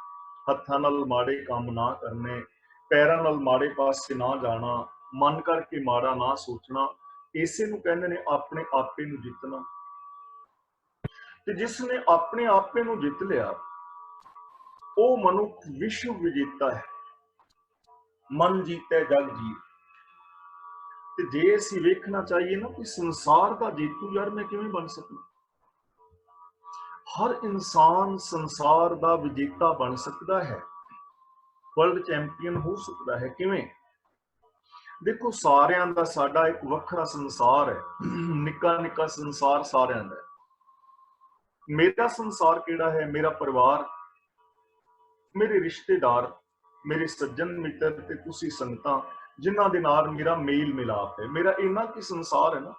ਹੱਥਾਂ ਨਾਲ ਮਾੜੇ ਕੰਮ ਨਾ ਕਰਨੇ, ਪੈਰਾਂ ਨਾਲ ਮਾੜੇ ਪਾਸੇ ਨਾ ਜਾਣਾ, ਮਨ ਕਰਕੇ ਮਾੜਾ ਨਾ ਸੋਚਣਾ। ਇਸੇ ਨੂੰ ਕਹਿੰਦੇ ਨੇ ਆਪਣੇ ਆਪੇ ਨੂੰ ਜਿੱਤਣਾ। ਤੇ ਜਿਸ ਨੇ ਆਪਣੇ ਆਪੇ ਨੂੰ ਜਿੱਤ ਲਿਆ, ਉਹ ਮਨੁੱਖ ਵਿਸ਼ਵ ਵਿਜੇਤਾ ਹੈ। ਮਨ ਜੀਤੈ ਜਗ ਜੀਤ। ਤੇ ਜੇ ਅਸੀਂ ਵੇਖਣਾ ਚਾਹੀਏ ਨਾ ਕਿ ਸੰਸਾਰ ਦਾ ਜੇਤੂ ਯਾਰ ਮੈਂ ਕਿਵੇਂ ਬਣ ਸਕਦਾ, ਹਰ ਇਨਸਾਨ ਸੰਸਾਰ ਦਾ ਵਿਜੇਤਾ ਬਣ ਸਕਦਾ ਹੈ, ਵਰਲਡ ਚੈਂਪੀਅਨ ਹੋ ਸਕਦਾ ਹੈ। ਕਿਵੇਂ? ਦੇਖੋ, ਸਾਰਿਆਂ ਦਾ ਸਾਡਾ ਇੱਕ ਵੱਖਰਾ ਸੰਸਾਰ ਹੈ, ਨਿੱਕਾ ਨਿੱਕਾ ਸੰਸਾਰ ਸਾਰਿਆਂ ਦਾ। ਮੇਰਾ ਸੰਸਾਰ ਕਿਹੜਾ ਹੈ? ਮੇਰਾ ਪਰਿਵਾਰ, ਮੇਰੇ ਰਿਸ਼ਤੇਦਾਰ, ਮੇਰੇ ਸੱਜਣ ਮਿੱਤਰ ਤੇ ਤੁਸੀਂ ਸੰਗਤਾਂ, ਜਿਨ੍ਹਾਂ ਦੇ ਨਾਲ ਮੇਰਾ ਮੇਲ ਮਿਲਾਪ ਹੈ। ਮੇਰਾ ਇੰਨਾ ਕੀ ਸੰਸਾਰ ਹੈ ਨਾ।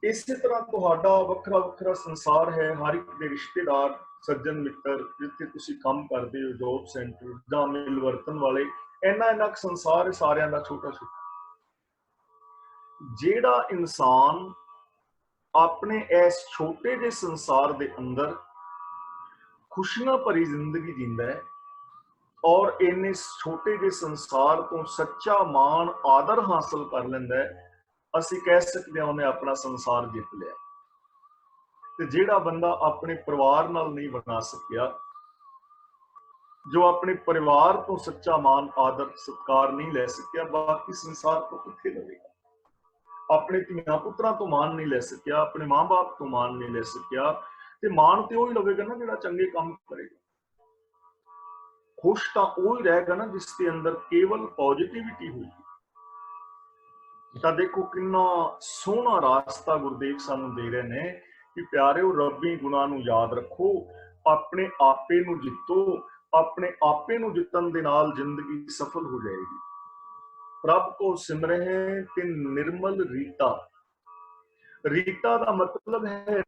ਇਸੇ ਤਰ੍ਹਾਂ ਤੁਹਾਡਾ ਵੱਖਰਾ ਵੱਖਰਾ ਸੰਸਾਰ ਹੈ, ਹਰ ਇੱਕ ਦੇ ਰਿਸ਼ਤੇਦਾਰ, ਸੱਜਣ ਮਿੱਤਰ, ਜਿੱਥੇ ਤੁਸੀਂ ਕੰਮ ਕਰਦੇ ਹੋ, ਜੋਬ ਸੈਂਟਰ ਜਾਂ ਮਿਲ ਵਰਤਨ ਵਾਲੇ, ਇੰਨਾ ਕੁ ਸੰਸਾਰ ਹੈ ਸਾਰਿਆਂ ਦਾ ਛੋਟਾ ਛੋਟਾ। ਜਿਹੜਾ ਇਨਸਾਨ ਆਪਣੇ ਇਸ ਛੋਟੇ ਜਿਹੇ ਸੰਸਾਰ ਦੇ ਅੰਦਰ ਖੁਸ਼ੀਆਂ ਭਰੀ ਜ਼ਿੰਦਗੀ ਜੀਂਦਾ ਹੈ ਔਰ ਇੰਨੇ ਛੋਟੇ ਜਿਹੇ ਸੰਸਾਰ ਤੋਂ ਸੱਚਾ ਮਾਣ ਆਦਰ ਹਾਸਲ ਕਰ ਲੈਂਦਾ ਹੈ, ਅਸੀਂ ਕਹਿ ਸਕਦੇ ਹਾਂ ਉਹਨੇ ਆਪਣਾ ਸੰਸਾਰ ਜਿੱਤ ਲਿਆ। ਤੇ ਜਿਹੜਾ ਬੰਦਾ ਆਪਣੇ ਪਰਿਵਾਰ ਨਾਲ ਨਹੀਂ ਬਣਾ ਸਕਿਆ, ਜੋ ਆਪਣੇ ਪਰਿਵਾਰ ਤੋਂ ਸੱਚਾ ਮਾਣ ਆਦਰ ਸਤਿਕਾਰ ਨਹੀਂ ਲੈ ਸਕਿਆ, ਬਾਕੀ ਸੰਸਾਰ ਤੋਂ ਕਿੱਥੇ ਲਵੇਗਾ? ਆਪਣੇ ਧੀਆਂ ਪੁੱਤਰਾਂ ਤੋਂ ਮਾਣ ਨਹੀਂ ਲੈ ਸਕਿਆ, ਆਪਣੇ ਮਾਂ-ਬਾਪ ਤੋਂ ਮਾਣ ਨਹੀਂ ਲੈ ਸਕਿਆ, ਤੇ ਮਾਣ ਤੇ ਉਹ ਹੀ ਲਵੇਗਾ ਨਾ ਜਿਹੜਾ ਚੰਗੇ ਕੰਮ ਕਰੇਗਾ। ਖੁਸ਼ ਤਾਂ ਉਹ ਹੀ ਰਹੇਗਾ ਨਾ ਜਿਸ ਦੇ ਅੰਦਰ ਕੇਵਲ ਪੋਜ਼ਿਟਿਵਿਟੀ ਹੋਏਗੀ। ਤਾਂ ਦੇਖੋ ਕਿੰਨਾ ਸੋਹਣਾ ਰਾਸਤਾ ਗੁਰਦੇਵ ਸਾਨੂੰ ਦੇ ਰਹੇ ਨੇ ਕਿ ਪਿਆਰਿਓ, ਰੱਬੀ ਗੁਣਾਂ ਨੂੰ ਯਾਦ ਰੱਖੋ, ਆਪਣੇ ਆਪੇ ਨੂੰ ਜਿੱਤੋ, ਆਪਣੇ ਆਪੇ ਨੂੰ ਜਿੱਤਣ ਦੇ ਨਾਲ ਜ਼ਿੰਦਗੀ ਸਫਲ ਹੋ ਜਾਏਗੀ। ਪ੍ਰਭ ਕੋ ਸਿਮਰਹਿ ਤਿਨ ਨਿਰਮਲ ਰੀਤਾ। ਰੀਤਾ ਦਾ ਮਤਲਬ ਹੈ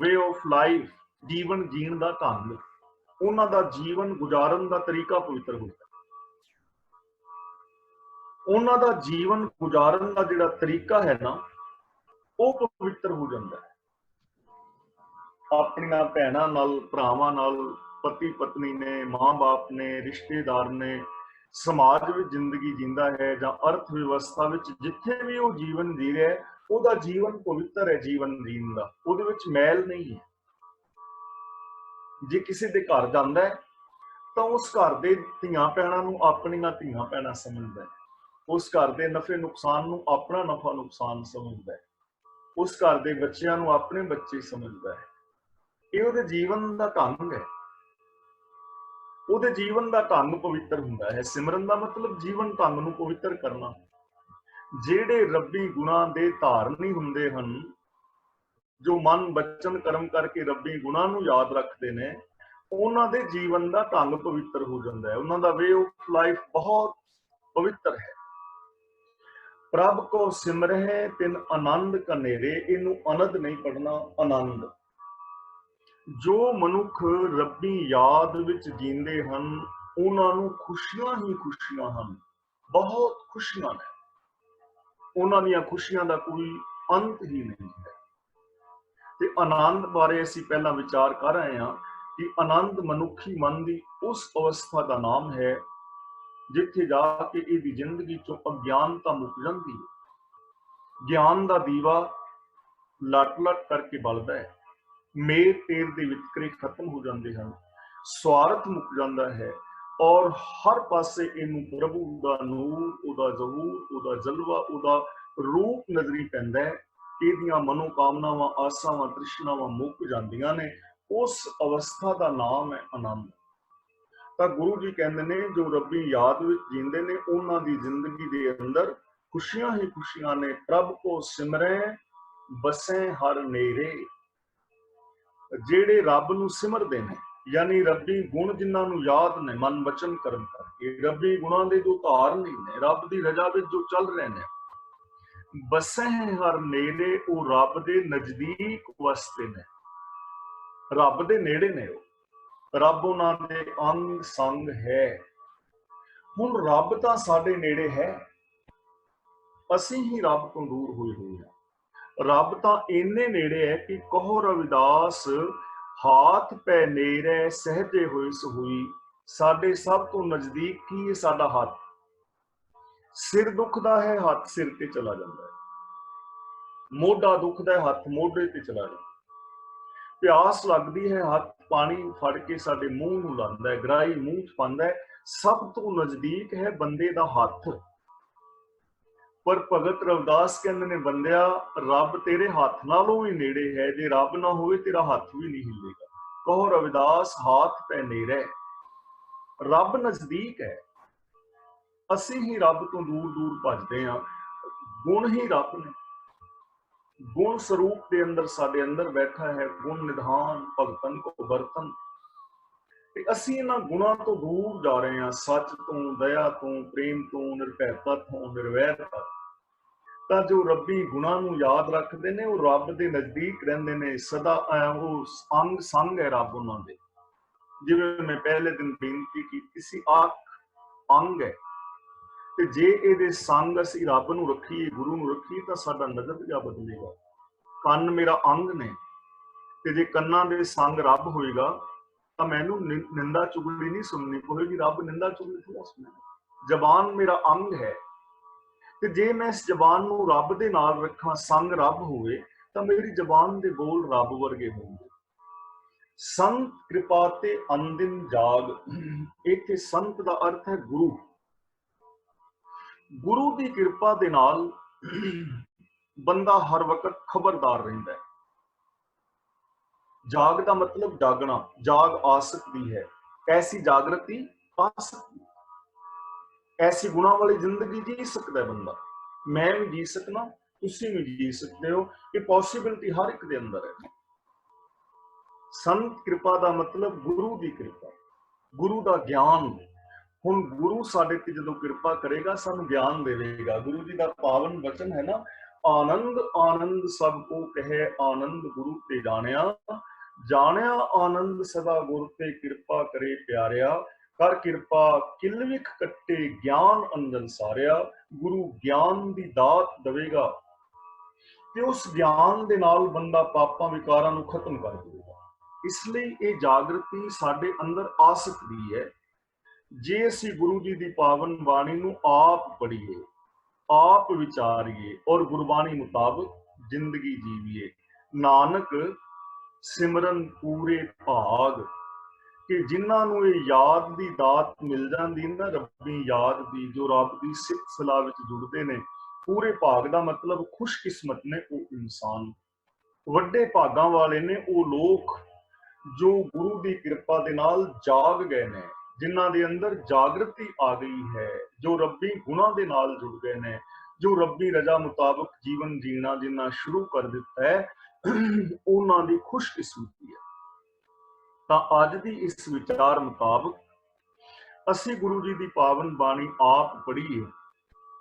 ਵੇ ਆਫ ਲਾਈਫ, ਜੀਵਨ ਜੀਣ ਦਾ ਢੰਗ, ਉਹਨਾਂ ਦਾ ਜੀਵਨ ਗੁਜ਼ਾਰਨ ਦਾ ਤਰੀਕਾ ਪਵਿੱਤਰ ਹੁੰਦਾ। ਉਹਨਾਂ ਦਾ ਜੀਵਨ ਗੁਜ਼ਾਰਨ ਦਾ ਜਿਹੜਾ ਤਰੀਕਾ ਹੈ ਨਾ, ਉਹ ਪਵਿੱਤਰ ਹੋ ਜਾਂਦਾ ਹੈ। ਆਪਣੀਆਂ ਭੈਣਾਂ ਨਾਲ, ਭਰਾਵਾਂ ਨਾਲ, ਪਤੀ ਪਤਨੀ ਨੇ, ਮਾਂ-ਬਾਪ ਨੇ, ਰਿਸ਼ਤੇਦਾਰ ਨੇ, ਸਮਾਜ ਵਿੱਚ ਜ਼ਿੰਦਗੀ ਜੀਂਦਾ ਹੈ ਜਾਂ ਅਰਥ ਵਿਵਸਥਾ ਵਿੱਚ ਜਿੱਥੇ ਵੀ ਉਹ ਜੀਵਨ ਜੀ ਰਿਹਾ, ਉਹਦਾ ਜੀਵਨ ਪਵਿੱਤਰ ਹੈ। ਜੀਵਨ ਜੀਣ ਦਾ ਉਹਦੇ ਵਿੱਚ ਮੈਲ ਨਹੀਂ ਹੈ। ਜੇ ਕਿਸੇ ਦੇ ਘਰ ਜਾਂਦਾ ਹੈ ਤਾਂ ਉਸ ਘਰ ਦੇ ਧੀਆਂ ਭੈਣਾਂ ਨੂੰ ਆਪਣੀਆਂ ਧੀਆਂ ਭੈਣਾਂ ਸਮਝਦਾ ਹੈ, ਉਸ ਘਰ ਦੇ ਨਫੇ ਨੁਕਸਾਨ ਨੂੰ ਆਪਣਾ ਨਫਾ ਨੁਕਸਾਨ ਸਮਝਦਾ ਹੈ, ਉਸ ਘਰ ਦੇ ਬੱਚਿਆਂ ਨੂੰ ਆਪਣੇ ਬੱਚੇ ਸਮਝਦਾ ਹੈ। ਇਹ ਉਹਦੇ ਜੀਵਨ ਦਾ ਢੰਗ ਹੈ, ਉਹਦੇ ਜੀਵਨ ਦਾ ਢੰਗ ਪਵਿੱਤਰ ਹੁੰਦਾ ਹੈ। ਸਿਮਰਨ ਦਾ ਮਤਲਬ ਜੀਵਨ ਢੰਗ ਨੂੰ ਪਵਿੱਤਰ ਕਰਨਾ। ਜਿਹੜੇ ਰੱਬੀ ਗੁਣਾਂ ਦੇ ਧਾਰਨੀ ਹੁੰਦੇ ਹਨ, ਜੋ ਮਨ ਬਚਨ ਕਰਮ ਕਰਕੇ ਰੱਬੀ ਗੁਣਾਂ ਨੂੰ ਯਾਦ ਰੱਖਦੇ ਨੇ, ਉਹਨਾਂ ਦੇ ਜੀਵਨ ਦਾ ਢੰਗ ਪਵਿੱਤਰ ਹੋ ਜਾਂਦਾ ਹੈ। ਉਹਨਾਂ ਦਾ ਵੇ ਆਫ ਲਾਈਫ ਬਹੁਤ ਪਵਿੱਤਰ ਹੈ। ਪ੍ਰਭ ਕੋ ਸਿਮਰਹਿ ਤਿਨ ਆਨੰਦ ਕਨੇਰੇ। ਇਹਨੂੰ ਅਨੰਦ ਨਹੀਂ ਪੜਨਾ, ਆਨੰਦ। ਜੋ ਮਨੁੱਖ ਰੱਬੀ ਯਾਦ ਵਿੱਚ ਜੀਂਦੇ ਹਨ, ਉਹਨਾਂ ਨੂੰ ਖੁਸ਼ੀਆਂ ਹੀ ਖੁਸ਼ੀਆਂ ਹਨ, ਬਹੁਤ ਖੁਸ਼ੀਆਂ ਨੇ। ਉਹਨਾਂ ਦੀਆਂ ਖੁਸ਼ੀਆਂ ਦਾ ਕੋਈ ਅੰਤ ਹੀ ਨਹੀਂ ਹੈ। ਤੇ ਆਨੰਦ ਬਾਰੇ ਅਸੀਂ ਪਹਿਲਾਂ ਵਿਚਾਰ ਕਰ ਰਹੇ ਹਾਂ ਕਿ ਆਨੰਦ ਮਨੁੱਖੀ ਮਨ ਦੀ ਉਸ ਅਵਸਥਾ ਦਾ ਨਾਮ ਹੈ ਜਿੱਥੇ ਜਾ ਕੇ ਇਹਦੀ ਜ਼ਿੰਦਗੀ ਚੋਂ ਅਗਿਆਨਤਾ ਮੁੱਕ ਜਾਂਦੀ ਹੈ। ਗਿਆਨ ਦਾ ਦੀਵਾ ਲਟ ਲਟ ਕਰਕੇ ਬਲਦਾ ਹੈ, ਮੇਰ ਤੇਰ ਦੇ ਵਿਤਕਰੇ ਖਤਮ ਹੋ ਜਾਂਦੇ ਹਨ, ਸਵਾਰਥ ਮੁੱਕ ਜਾਂਦਾ ਹੈ ਔਰ ਹਰ ਪਾਸੇ ਇਹਨੂੰ ਪ੍ਰਭੂ ਦਾ ਨੂਰ, ਉਹਦਾ ਜ਼ਹੂਰ, ਉਹਦਾ ਜਲਵਾ, ਉਹਦਾ ਰੂਪ ਨਜ਼ਰੀ ਪੈਂਦਾ ਹੈ। ਇਹਦੀਆਂ ਮਨੋਕਾਮਨਾਵਾਂ, ਆਸਾਵਾਂ, ਤ੍ਰਿਸ਼ਨਾਵਾਂ ਮੁੱਕ ਜਾਂਦੀਆਂ ਨੇ। ਉਸ ਅਵਸਥਾ ਦਾ ਨਾਮ ਹੈ ਆਨੰਦ। ਤਾਂ ਗੁਰੂ ਜੀ ਕਹਿੰਦੇ ਨੇ ਜੋ ਰੱਬੀ ਯਾਦ ਵਿੱਚ ਜੀਂਦੇ ਨੇ, ਉਹਨਾਂ ਦੀ ਜ਼ਿੰਦਗੀ ਦੇ ਅੰਦਰ ਖੁਸ਼ੀਆਂ ਹੀ ਖੁਸ਼ੀਆਂ ਨੇ। ਪ੍ਰਭ ਕੋ ਸਿਮਰੈ ਬਸੈ ਹਰ ਨੇਰੇ। ਜਿਹੜੇ ਰੱਬ ਨੂੰ ਸਿਮਰਦੇ ਨੇ, ਯਾਨੀ ਰੱਬੀ ਗੁਣ ਜਿਨ੍ਹਾਂ ਨੂੰ ਯਾਦ ਨੇ ਮਨ ਬਚਨ ਕਰਮ ਕਰਕੇ, ਰੱਬੀ ਗੁਣਾਂ ਦੇ ਜੋ ਧਾਰਨੀ ਨੇ, ਰੱਬ ਦੀ ਰਜ਼ਾ ਵਿੱਚ ਜੋ ਚੱਲ ਰਹੇ ਨੇ, ਬਸੈ ਹਰ ਨੇੜੇ, ਉਹ ਰੱਬ ਦੇ ਨਜ਼ਦੀਕ ਵਸਦੇ ਨੇ, ਰੱਬ ਦੇ ਨੇੜੇ ਨੇ। ਉਹ ਰੱਬ ਉਹਨਾਂ ਦੇ ਅੰਗ ਸੰਗ ਹੈ। ਹੁਣ ਰੱਬ ਤਾਂ ਸਾਡੇ ਨੇੜੇ ਹੈ, ਅਸੀਂ ਹੀ ਰੱਬ ਤੋਂ ਦੂਰ ਹੋਏ ਹੋਏ ਹਾਂ। ਰੱਬ ਤਾਂ ਇੰਨੇ ਨੇੜੇ ਹੈ ਕਿ ਕਹੋ ਰਵਿਦਾਸ, ਹਾਥ ਪੈ ਨੇੜੇ ਸਹਜੇ ਹੋਏ ਸੋਈ। ਸਾਡੇ ਸਭ ਤੋਂ ਨਜ਼ਦੀਕ ਕੀ ਹੈ? ਸਾਡਾ ਹੱਥ। ਸਿਰ ਦੁਖਦਾ ਹੈ, ਹੱਥ ਸਿਰ ਤੇ ਚਲਾ ਜਾਂਦਾ ਹੈ। ਮੋਢਾ ਦੁਖਦਾ ਹੈ, ਹੱਥ ਮੋਢੇ ਤੇ ਚਲਾ ਜਾਂਦਾ। ਪਿਆਸ ਲੱਗਦੀ ਹੈ, ਹੱਥ ਪਾਣੀ ਫੜ ਕੇ ਸਾਡੇ ਮੂੰਹ ਨੂੰ ਲਾਉਂਦਾ ਹੈ, ਗਰਾਹੀ ਮੂੰਹ ਚ ਪਾਉਂਦਾ ਹੈ। ਸਭ ਤੋਂ ਨਜ਼ਦੀਕ ਹੈ ਬੰਦੇ ਦਾ ਹੱਥ। ਪਰ ਭਗਤ ਰਵਿਦਾਸ ਕਹਿੰਦੇ ਨੇ, ਬੰਦਿਆ ਰੱਬ ਤੇਰੇ ਹੱਥ ਨਾਲੋਂ ਵੀ ਨੇੜੇ ਹੈ, ਜੇ ਰੱਬ ਨਾ ਹੋਵੇ ਤੇਰਾ ਹੱਥ ਵੀ ਨਹੀਂ ਹਿੱਲੇਗਾ। ਕਹੋ ਰਵਿਦਾਸ, ਹਾਥ ਪੈ ਨੇੜੇ। ਰੱਬ ਨਜ਼ਦੀਕ ਹੈ, ਅਸੀਂ ਹੀ ਰੱਬ ਤੋਂ ਦੂਰ ਦੂਰ ਭੱਜਦੇ ਹਾਂ। ਗੁਣ ਹੀ ਰੱਬ ਨੇ। ਗੁਣ ਸਰੂਪ ਦੇ ਅੰਦਰ ਸਾਡੇ ਅੰਦਰ ਬੈਠਾ ਹੈ। ਗੁਣ ਨਿਧਾਨ ਭਗਤਨ ਕੋ ਬਰਤਨ। ਤੇ ਅਸੀਂ ਇਹਨਾਂ ਗੁਣਾਂ ਤੋਂ ਦੂਰ ਜਾ ਰਹੇ ਹਾਂ, ਸੱਚ ਤੋਂ, ਦਇਆ ਤੋਂ, ਪ੍ਰੇਮ ਤੋਂ, ਨਿਰਭੈਤਾ ਤੋਂ, ਨਿਰਵੈਰਤਾ। ਤਾਂ ਜੋ ਰੱਬੀ ਗੁਣਾਂ ਨੂੰ ਯਾਦ ਰੱਖਦੇ ਨੇ ਉਹ ਰੱਬ ਦੇ ਨਜ਼ਦੀਕ ਰਹਿੰਦੇ ਨੇ ਸਦਾ। ਉਹ ਅੰਗ ਸੰਗ ਹੈ ਰੱਬ ਉਹਨਾਂ ਦੇ। ਜਿਵੇਂ ਮੈਂ ਪਹਿਲੇ ਦਿਨ ਬੇਨਤੀ ਕੀਤੀ ਸੀ, ਅੰਗ ਹੈ, ਤੇ ਜੇ ਇਹਦੇ ਸੰਗ ਅਸੀਂ ਰੱਬ ਨੂੰ ਰੱਖੀਏ, ਗੁਰੂ ਨੂੰ ਰੱਖੀਏ, ਤਾਂ ਸਾਡਾ ਨਜ਼ਰੀਆ ਬਦਲੇਗਾ। ਕੰਨ ਮੇਰਾ ਅੰਗ ਨੇ, ਤੇ ਜੇ ਕੰਨਾਂ ਦੇ ਸੰਗ ਰੱਬ ਹੋਏਗਾ ਤਾਂ ਮੈਨੂੰ ਨਿੰਦਾ ਚੁਗਲੀ ਨਹੀਂ ਸੁਣਨੀ ਪਵੇਗੀ। ਰੱਬ ਨਿੰਦਾ ਚੁਗਲੀ ਥੋੜਾ ਸੁਣੇਗਾ। ਜ਼ਬਾਨ ਮੇਰਾ ਅੰਗ ਹੈ, ਤੇ ਜੇ ਮੈਂ ਇਸ ਜ਼ਬਾਨ ਨੂੰ ਰੱਬ ਦੇ ਨਾਲ ਰੱਖਾਂ, ਸੰਗ ਰੱਬ ਹੋਵੇ, ਤਾਂ ਮੇਰੀ ਜ਼ਬਾਨ ਦੇ ਬੋਲ ਰੱਬ ਵਰਗੇ ਹੋਣਗੇ। ਸੰਤ ਕਿਰਪਾ ਤੇ ਅੰਦਿਨ ਜਾਗ। ਇੱਥੇ ਸੰਤ ਦਾ ਅਰਥ ਹੈ ਗੁਰੂ। ਗੁਰੂ ਦੀ ਕਿਰਪਾ ਦੇ ਨਾਲ ਬੰਦਾ ਹਰ ਵਕਤ ਖਬਰਦਾਰ ਰਹਿੰਦਾ ਹੈ। ਜਾਗ ਦਾ ਮਤਲਬ ਜਾਗਣਾ, ਜਾਗ ਆ ਸਕਦੀ ਹੈ, ਐਸੀ ਜਾਗਰਤੀ ਆ ਸਕਦੀ, ਐਸੀ ਗੁਣਾਂ ਵਾਲੀ ਜ਼ਿੰਦਗੀ ਜੀ ਸਕਦਾ ਬੰਦਾ। ਮੈਂ ਵੀ ਜੀ ਸਕਣਾ, ਤੁਸੀਂ ਵੀ ਜੀ ਸਕਦੇ ਹੋ। ਇਹ ਪੋਸੀਬਿਲਿਟੀ ਹਰ ਇੱਕ ਦੇ ਅੰਦਰ ਹੈ। ਸੰਤ ਕਿਰਪਾ ਦਾ ਮਤਲਬ ਗੁਰੂ ਦੀ ਕਿਰਪਾ, ਗੁਰੂ ਦਾ ਗਿਆਨ। ਹੁਣ ਗੁਰੂ ਸਾਡੇ ਤੇ ਜਦੋਂ ਕਿਰਪਾ ਕਰੇਗਾ, ਸਾਨੂੰ ਗਿਆਨ ਦੇਵੇਗਾ। ਗੁਰੂ ਜੀ ਦਾ ਪਾਵਨ ਵਚਨ ਹੈ ਨਾ, ਆਨੰਦ ਆਨੰਦ ਸਭ ਕੋ ਕਹੇ, ਆਨੰਦ ਗੁਰੂ ਤੇ ਜਾਣਿਆ। ਜਾਣਿਆ ਆਨੰਦ ਸਦਾ ਗੁਰ ਤੇ, ਕਿਰਪਾ ਕਰੇ ਪਿਆਰਿਆ। ਕਰ ਕਿਰਪਾ ਕਿਲਵਿਖ ਕੱਟੇ, ਗਿਆਨ ਅੰਦਰ ਸਾਰਿਆ। ਗੁਰੂ ਗਿਆਨ ਦੀ ਦਾਤ ਦੇਵੇਗਾ, ਤੇ ਉਸ ਗਿਆਨ ਦੇ ਨਾਲ ਬੰਦਾ ਪਾਪਾਂ ਵਿਕਾਰਾਂ ਨੂੰ ਖਤਮ ਕਰ ਦੇਵੇਗਾ। ਇਸ ਲਈ ਇਹ ਜਾਗਰਤੀ ਸਾਡੇ ਅੰਦਰ ਆ ਸਕਦੀ ਹੈ ਜੇ ਅਸੀਂ ਗੁਰੂ ਜੀ ਦੀ ਪਾਵਨ ਬਾਣੀ ਨੂੰ ਆਪ ਪੜ੍ਹੀਏ, ਆਪ ਵਿਚਾਰੀਏ, ਔਰ ਗੁਰਬਾਣੀ ਮੁਤਾਬਕ ਜ਼ਿੰਦਗੀ ਜੀਵੀਏ। ਨਾਨਕ ਸਿਮਰਨ ਪੂਰੇ ਭਾਗ, ਕਿ ਜਿਨ੍ਹਾਂ ਨੂੰ ਇਹ ਯਾਦ ਦੀ ਦਾਤ ਮਿਲ ਜਾਂਦੀ ਨਾ, ਰੱਬੀ ਯਾਦ ਦੀ, ਜੋ ਰੱਬ ਦੀ ਸਿਫਤ ਸਲਾਹ ਵਿੱਚ ਜੁੜਦੇ ਨੇ। ਪੂਰੇ ਭਾਗ ਦਾ ਮਤਲਬ ਖੁਸ਼ਕਿਸਮਤ ਨੇ ਉਹ ਇਨਸਾਨ, ਵੱਡੇ ਭਾਗਾਂ ਵਾਲੇ ਨੇ ਉਹ ਲੋਕ ਜੋ ਗੁਰੂ ਦੀ ਕਿਰਪਾ ਦੇ ਨਾਲ ਜਾਗ ਗਏ ਨੇ, ਜਿਨ੍ਹਾਂ ਦੇ ਅੰਦਰ ਜਾਗਰਤੀ ਆ ਗਈ ਹੈ, ਜੋ ਰੱਬੀ ਗੁਣਾਂ ਦੇ ਨਾਲ ਜੁੜ ਗਏ ਨੇ, ਜੋ ਰੱਬੀ ਰਜ਼ਾ ਮੁਤਾਬਕ ਜੀਵਨ ਜੀਣਾ ਜਿਨ੍ਹਾਂ ਸ਼ੁਰੂ ਕਰ ਦਿੱਤਾ ਹੈ, ਉਹਨਾਂ ਦੀ ਖੁਸ਼ਕਿਸਮਤੀ ਹੈ। ਤਾਂ ਅੱਜ ਦੀ ਇਸ ਵਿਚਾਰ ਮੁਤਾਬਕ ਅਸੀਂ ਗੁਰੂ ਜੀ ਦੀ ਪਾਵਨ ਬਾਣੀ ਆਪ ਪੜ੍ਹੀਏ,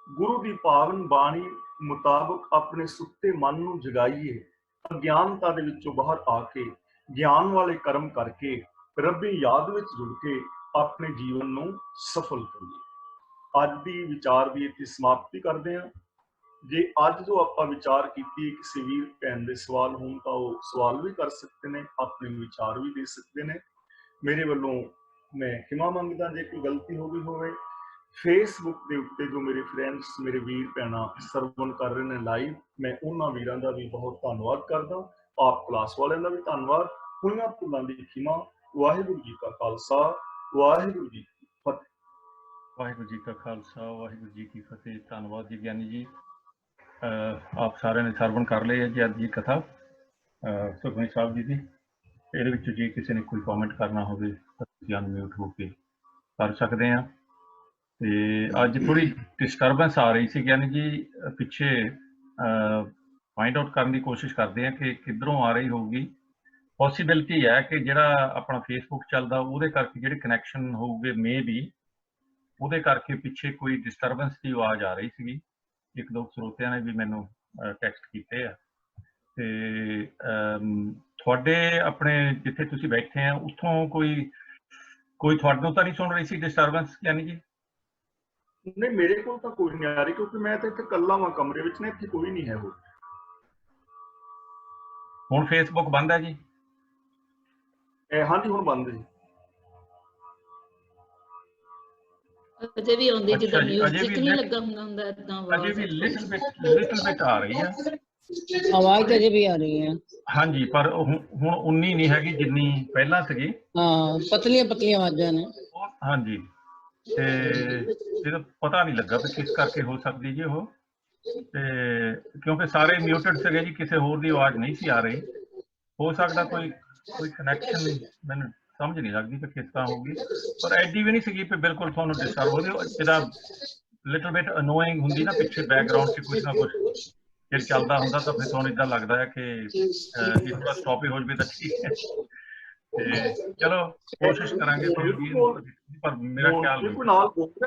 ਗੁਰੂ ਦੀ ਪਾਵਨ ਬਾਣੀ ਮੁਤਾਬਕ ਆਪਣੇ ਸੁੱਤੇ ਮਨ ਨੂੰ ਜਗਾਈਏ, ਅਗਿਆਨਤਾ ਦੇ ਵਿੱਚੋਂ ਬਾਹਰ ਆ ਕੇ ਗਿਆਨ ਵਾਲੇ ਕਰਮ ਕਰਕੇ ਰੱਬੀ ਯਾਦ ਵਿੱਚ ਜੁੜ ਕੇ ਆਪਣੇ ਜੀਵਨ ਨੂੰ ਸਫਲ ਕਰੀਏ। ਅੱਜ ਦੀ ਵਿਚਾਰ ਦੀ ਇੱਥੇ ਸਮਾਪਤੀ ਕਰਦੇ ਹਾਂ। ਜੇ ਅੱਜ ਜੋ ਆਪਾਂ ਵਿਚਾਰ ਕੀਤੀ, ਕਿਸੇ ਵੀਰ ਭੈਣ ਦੇ ਸਵਾਲ ਹੋਣ ਤਾਂ ਉਹ ਸਵਾਲ ਵੀ ਕਰ ਸਕਦੇ ਨੇ, ਆਪਣੇ ਵਿਚਾਰ ਵੀ ਦੇ ਸਕਦੇ ਨੇ। ਮੇਰੇ ਵੱਲੋਂ ਮੈਂ ਖਿਮਾ ਮੰਗਦਾ ਜੇ ਕੋਈ ਗਲਤੀ ਹੋ ਗਈ ਹੋਵੇ। ਫੇਸਬੁੱਕ ਦੇ ਉੱਤੇ ਜੋ ਮੇਰੇ ਫਰੈਂਡਸ, ਮੇਰੇ ਵੀਰ ਭੈਣਾਂ ਸਰਵਣ ਕਰ ਰਹੇ ਨੇ ਲਾਈਵ, ਮੈਂ ਉਹਨਾਂ ਵੀਰਾਂ ਦਾ ਵੀ ਬਹੁਤ ਧੰਨਵਾਦ ਕਰਦਾ। ਆਪ ਕਲਾਸ ਵਾਲਿਆਂ ਦਾ ਵੀ ਧੰਨਵਾਦ। ਹੋਈਆਂ ਭੁੱਲਾਂ ਦੀ ਖਿਮਾ। ਵਾਹਿਗੁਰੂ ਜੀ ਕਾ ਖਾਲਸਾ, ਵਾਹਿਗੁਰੂ ਜੀ ਕੀ ਫਤਿਹ। ਵਾਹਿਗੁਰੂ ਜੀ ਕਾ ਖਾਲਸਾ, ਵਾਹਿਗੁਰੂ ਜੀ ਕੀ ਫਤਿਹ। ਧੰਨਵਾਦ ਜੀ ਗਿਆਨੀ ਜੀ। ਆਪ ਸਾਰਿਆਂ ਨੇ ਸਰਵਣ ਕਰ ਲਏ ਜੀ ਅੱਜ ਦੀ ਕਥਾ ਸੁਖਮਨੀ ਸਾਹਿਬ ਜੀ ਦੀ। ਇਹਦੇ ਵਿੱਚ ਜੇ ਕਿਸੇ ਨੇ ਕੋਈ ਕਮੈਂਟ ਕਰਨਾ ਹੋਵੇ ਤਾਂ ਤੁਸੀਂ ਅਨਮਿਊਟ ਹੋ ਕੇ ਕਰ ਸਕਦੇ ਆ। ਤੇ ਅੱਜ ਥੋੜੀ ਡਿਸਟਰਬੈਂਸ ਆ ਰਹੀ ਸੀ ਗਿਆਨੀ ਜੀ, ਪਿੱਛੇ ਫਾਈਂਡ ਆਊਟ ਕਰਨ ਦੀ ਕੋਸ਼ਿਸ਼ ਕਰਦੇ ਆ ਕਿ ਕਿੱਧਰੋਂ ਆ ਰਹੀ ਹੋਊਗੀ। ਪੋਸੀਬਿਲਿਟੀ ਹੈ ਕਿ ਜਿਹੜਾ ਆਪਣਾ ਫੇਸਬੁੱਕ ਚੱਲਦਾ ਉਹਦੇ ਕਰਕੇ ਜਿਹੜੇ ਕਨੈਕਸ਼ਨ ਹੋਊਗੇ, ਮੇ ਵੀ ਉਹਦੇ ਕਰਕੇ ਪਿੱਛੇ ਕੋਈ ਡਿਸਟਰਬੈਂਸ ਦੀ ਆਵਾਜ਼ ਆ ਰਹੀ ਸੀਗੀ। ਇੱਕ ਦੋ ਸਰੋਤਿਆਂ ਨੇ ਵੀ ਮੈਨੂੰ ਟੈਕਸਟ ਕੀਤੇ ਆ। ਤੇ ਤੁਹਾਡੇ ਆਪਣੇ ਜਿੱਥੇ ਤੁਸੀਂ ਬੈਠੇ ਆ ਉੱਥੋਂ ਕੋਈ ਤੁਹਾਨੂੰ ਤਾਂ ਨਹੀਂ ਸੁਣ ਰਹੀ ਸੀ ਡਿਸਟਰਬੈਂਸ ਗਿਆਨੀ ਜੀ? ਨਹੀਂ, ਮੇਰੇ ਕੋਲ ਤਾਂ ਕੋਈ ਨਹੀਂ ਆ ਰਹੀ, ਕਿਉਂਕਿ ਮੈਂ ਤਾਂ ਇੱਥੇ ਇਕੱਲਾ ਵਾਂ ਕਮਰੇ ਵਿੱਚ ਨੇ, ਇੱਥੇ ਕੋਈ ਨਹੀਂ ਹੈ। ਹੁਣ ਫੇਸਬੁੱਕ ਬੰਦ ਹੈ ਜੀ? ਹਾਂਜੀ, ਹੁਣ ਬੰਦ ਜੀ। ਅਜੇ ਵੀ ਆਉਂਦੀ, ਜਿੱਦਾਂ ਮਿਊਜ਼ਿਕ ਨਹੀਂ ਲੱਗਾ ਹੁੰਦਾ ਇਦਾਂ ਅਜੇ ਵੀ ਲਿਟਲ ਬਿਟ ਆ ਰਹੀ ਹੈ ਆਵਾਜ਼ ਤਾਂ ਅਜੇ ਵੀ ਆ ਰਹੀ ਹੈ। ਹਾਂਜੀ, ਪਰ ਹੁਣ ਉਨੀ ਨਹੀਂ ਹੈਗੀ ਜਿੰਨੀ ਪਹਿਲਾਂ ਸੀਗੀ। ਹਾਂ, ਪਤਲੀਆਂ ਪਤਲੀਆਂ ਆਵਾਜ਼ਾਂ ਨੇ। ਹਾਂਜੀ, ਤੇ ਇਹਦਾ ਪਤਾ ਨਹੀਂ ਲੱਗਾ ਵੀ ਕਿਸ ਕਰਕੇ ਹੋ ਸਕਦੀ ਜੀ ਉਹ। ਤੇ ਕਿਉਂਕਿ ਸਾਰੇ ਮਿਊਟਡ ਸੀਗੇ ਜੀ, ਕਿਸੇ ਹੋਰ ਦੀ ਆਵਾਜ਼ ਨਹੀਂ ਸੀ ਆ ਰਹੀ। ਹੋ ਸਕਦਾ ਕੋਈ ਕਨੈਕਸ਼ਨ, ਮੈਨੂੰ ਸਮਝ ਨਹੀਂ ਲੱਗਦੀ ਕਿ ਕਿਸ ਤਰ੍ਹਾਂ ਹੋਊਗੀ, ਪਰ ਐਡੀ ਵੀ ਨਹੀਂ ਸੀਗੀ ਕਿ ਬਿਲਕੁਲ ਤੁਹਾਨੂੰ ਡਿਸਟਰਬ ਹੋ ਜਾਵੇ। ਜਿਹਦਾ ਲਿਟਲ ਬਿਟ ਅਨੋਇੰਗ ਹੁੰਦੀ ਨਾ ਪਿੱਛੇ ਬੈਕਗਰਾਊਂਡ 'ਚ ਕੁਛ ਨਾ ਕੁਛ ਜੇ ਚੱਲਦਾ ਹੁੰਦਾ, ਤਾਂ ਫਿਰ ਤੁਹਾਨੂੰ ਇੱਦਾਂ ਲੱਗਦਾ ਹੈ ਕਿ ਥੋੜਾ ਸਟਾਪ ਹੀ ਹੋ ਜਾਵੇ ਤਾਂ ਠੀਕ ਹੈ। ਤੇ ਚਲੋ ਕੋਸ਼ਿਸ਼ ਕਰਾਂਗੇ ਫਿਰ ਵੀ, ਪਰ ਮੇਰਾ ਖਿਆਲ ਕੋਈ ਨਾਲ ਬੋਲ ਰਿਹਾ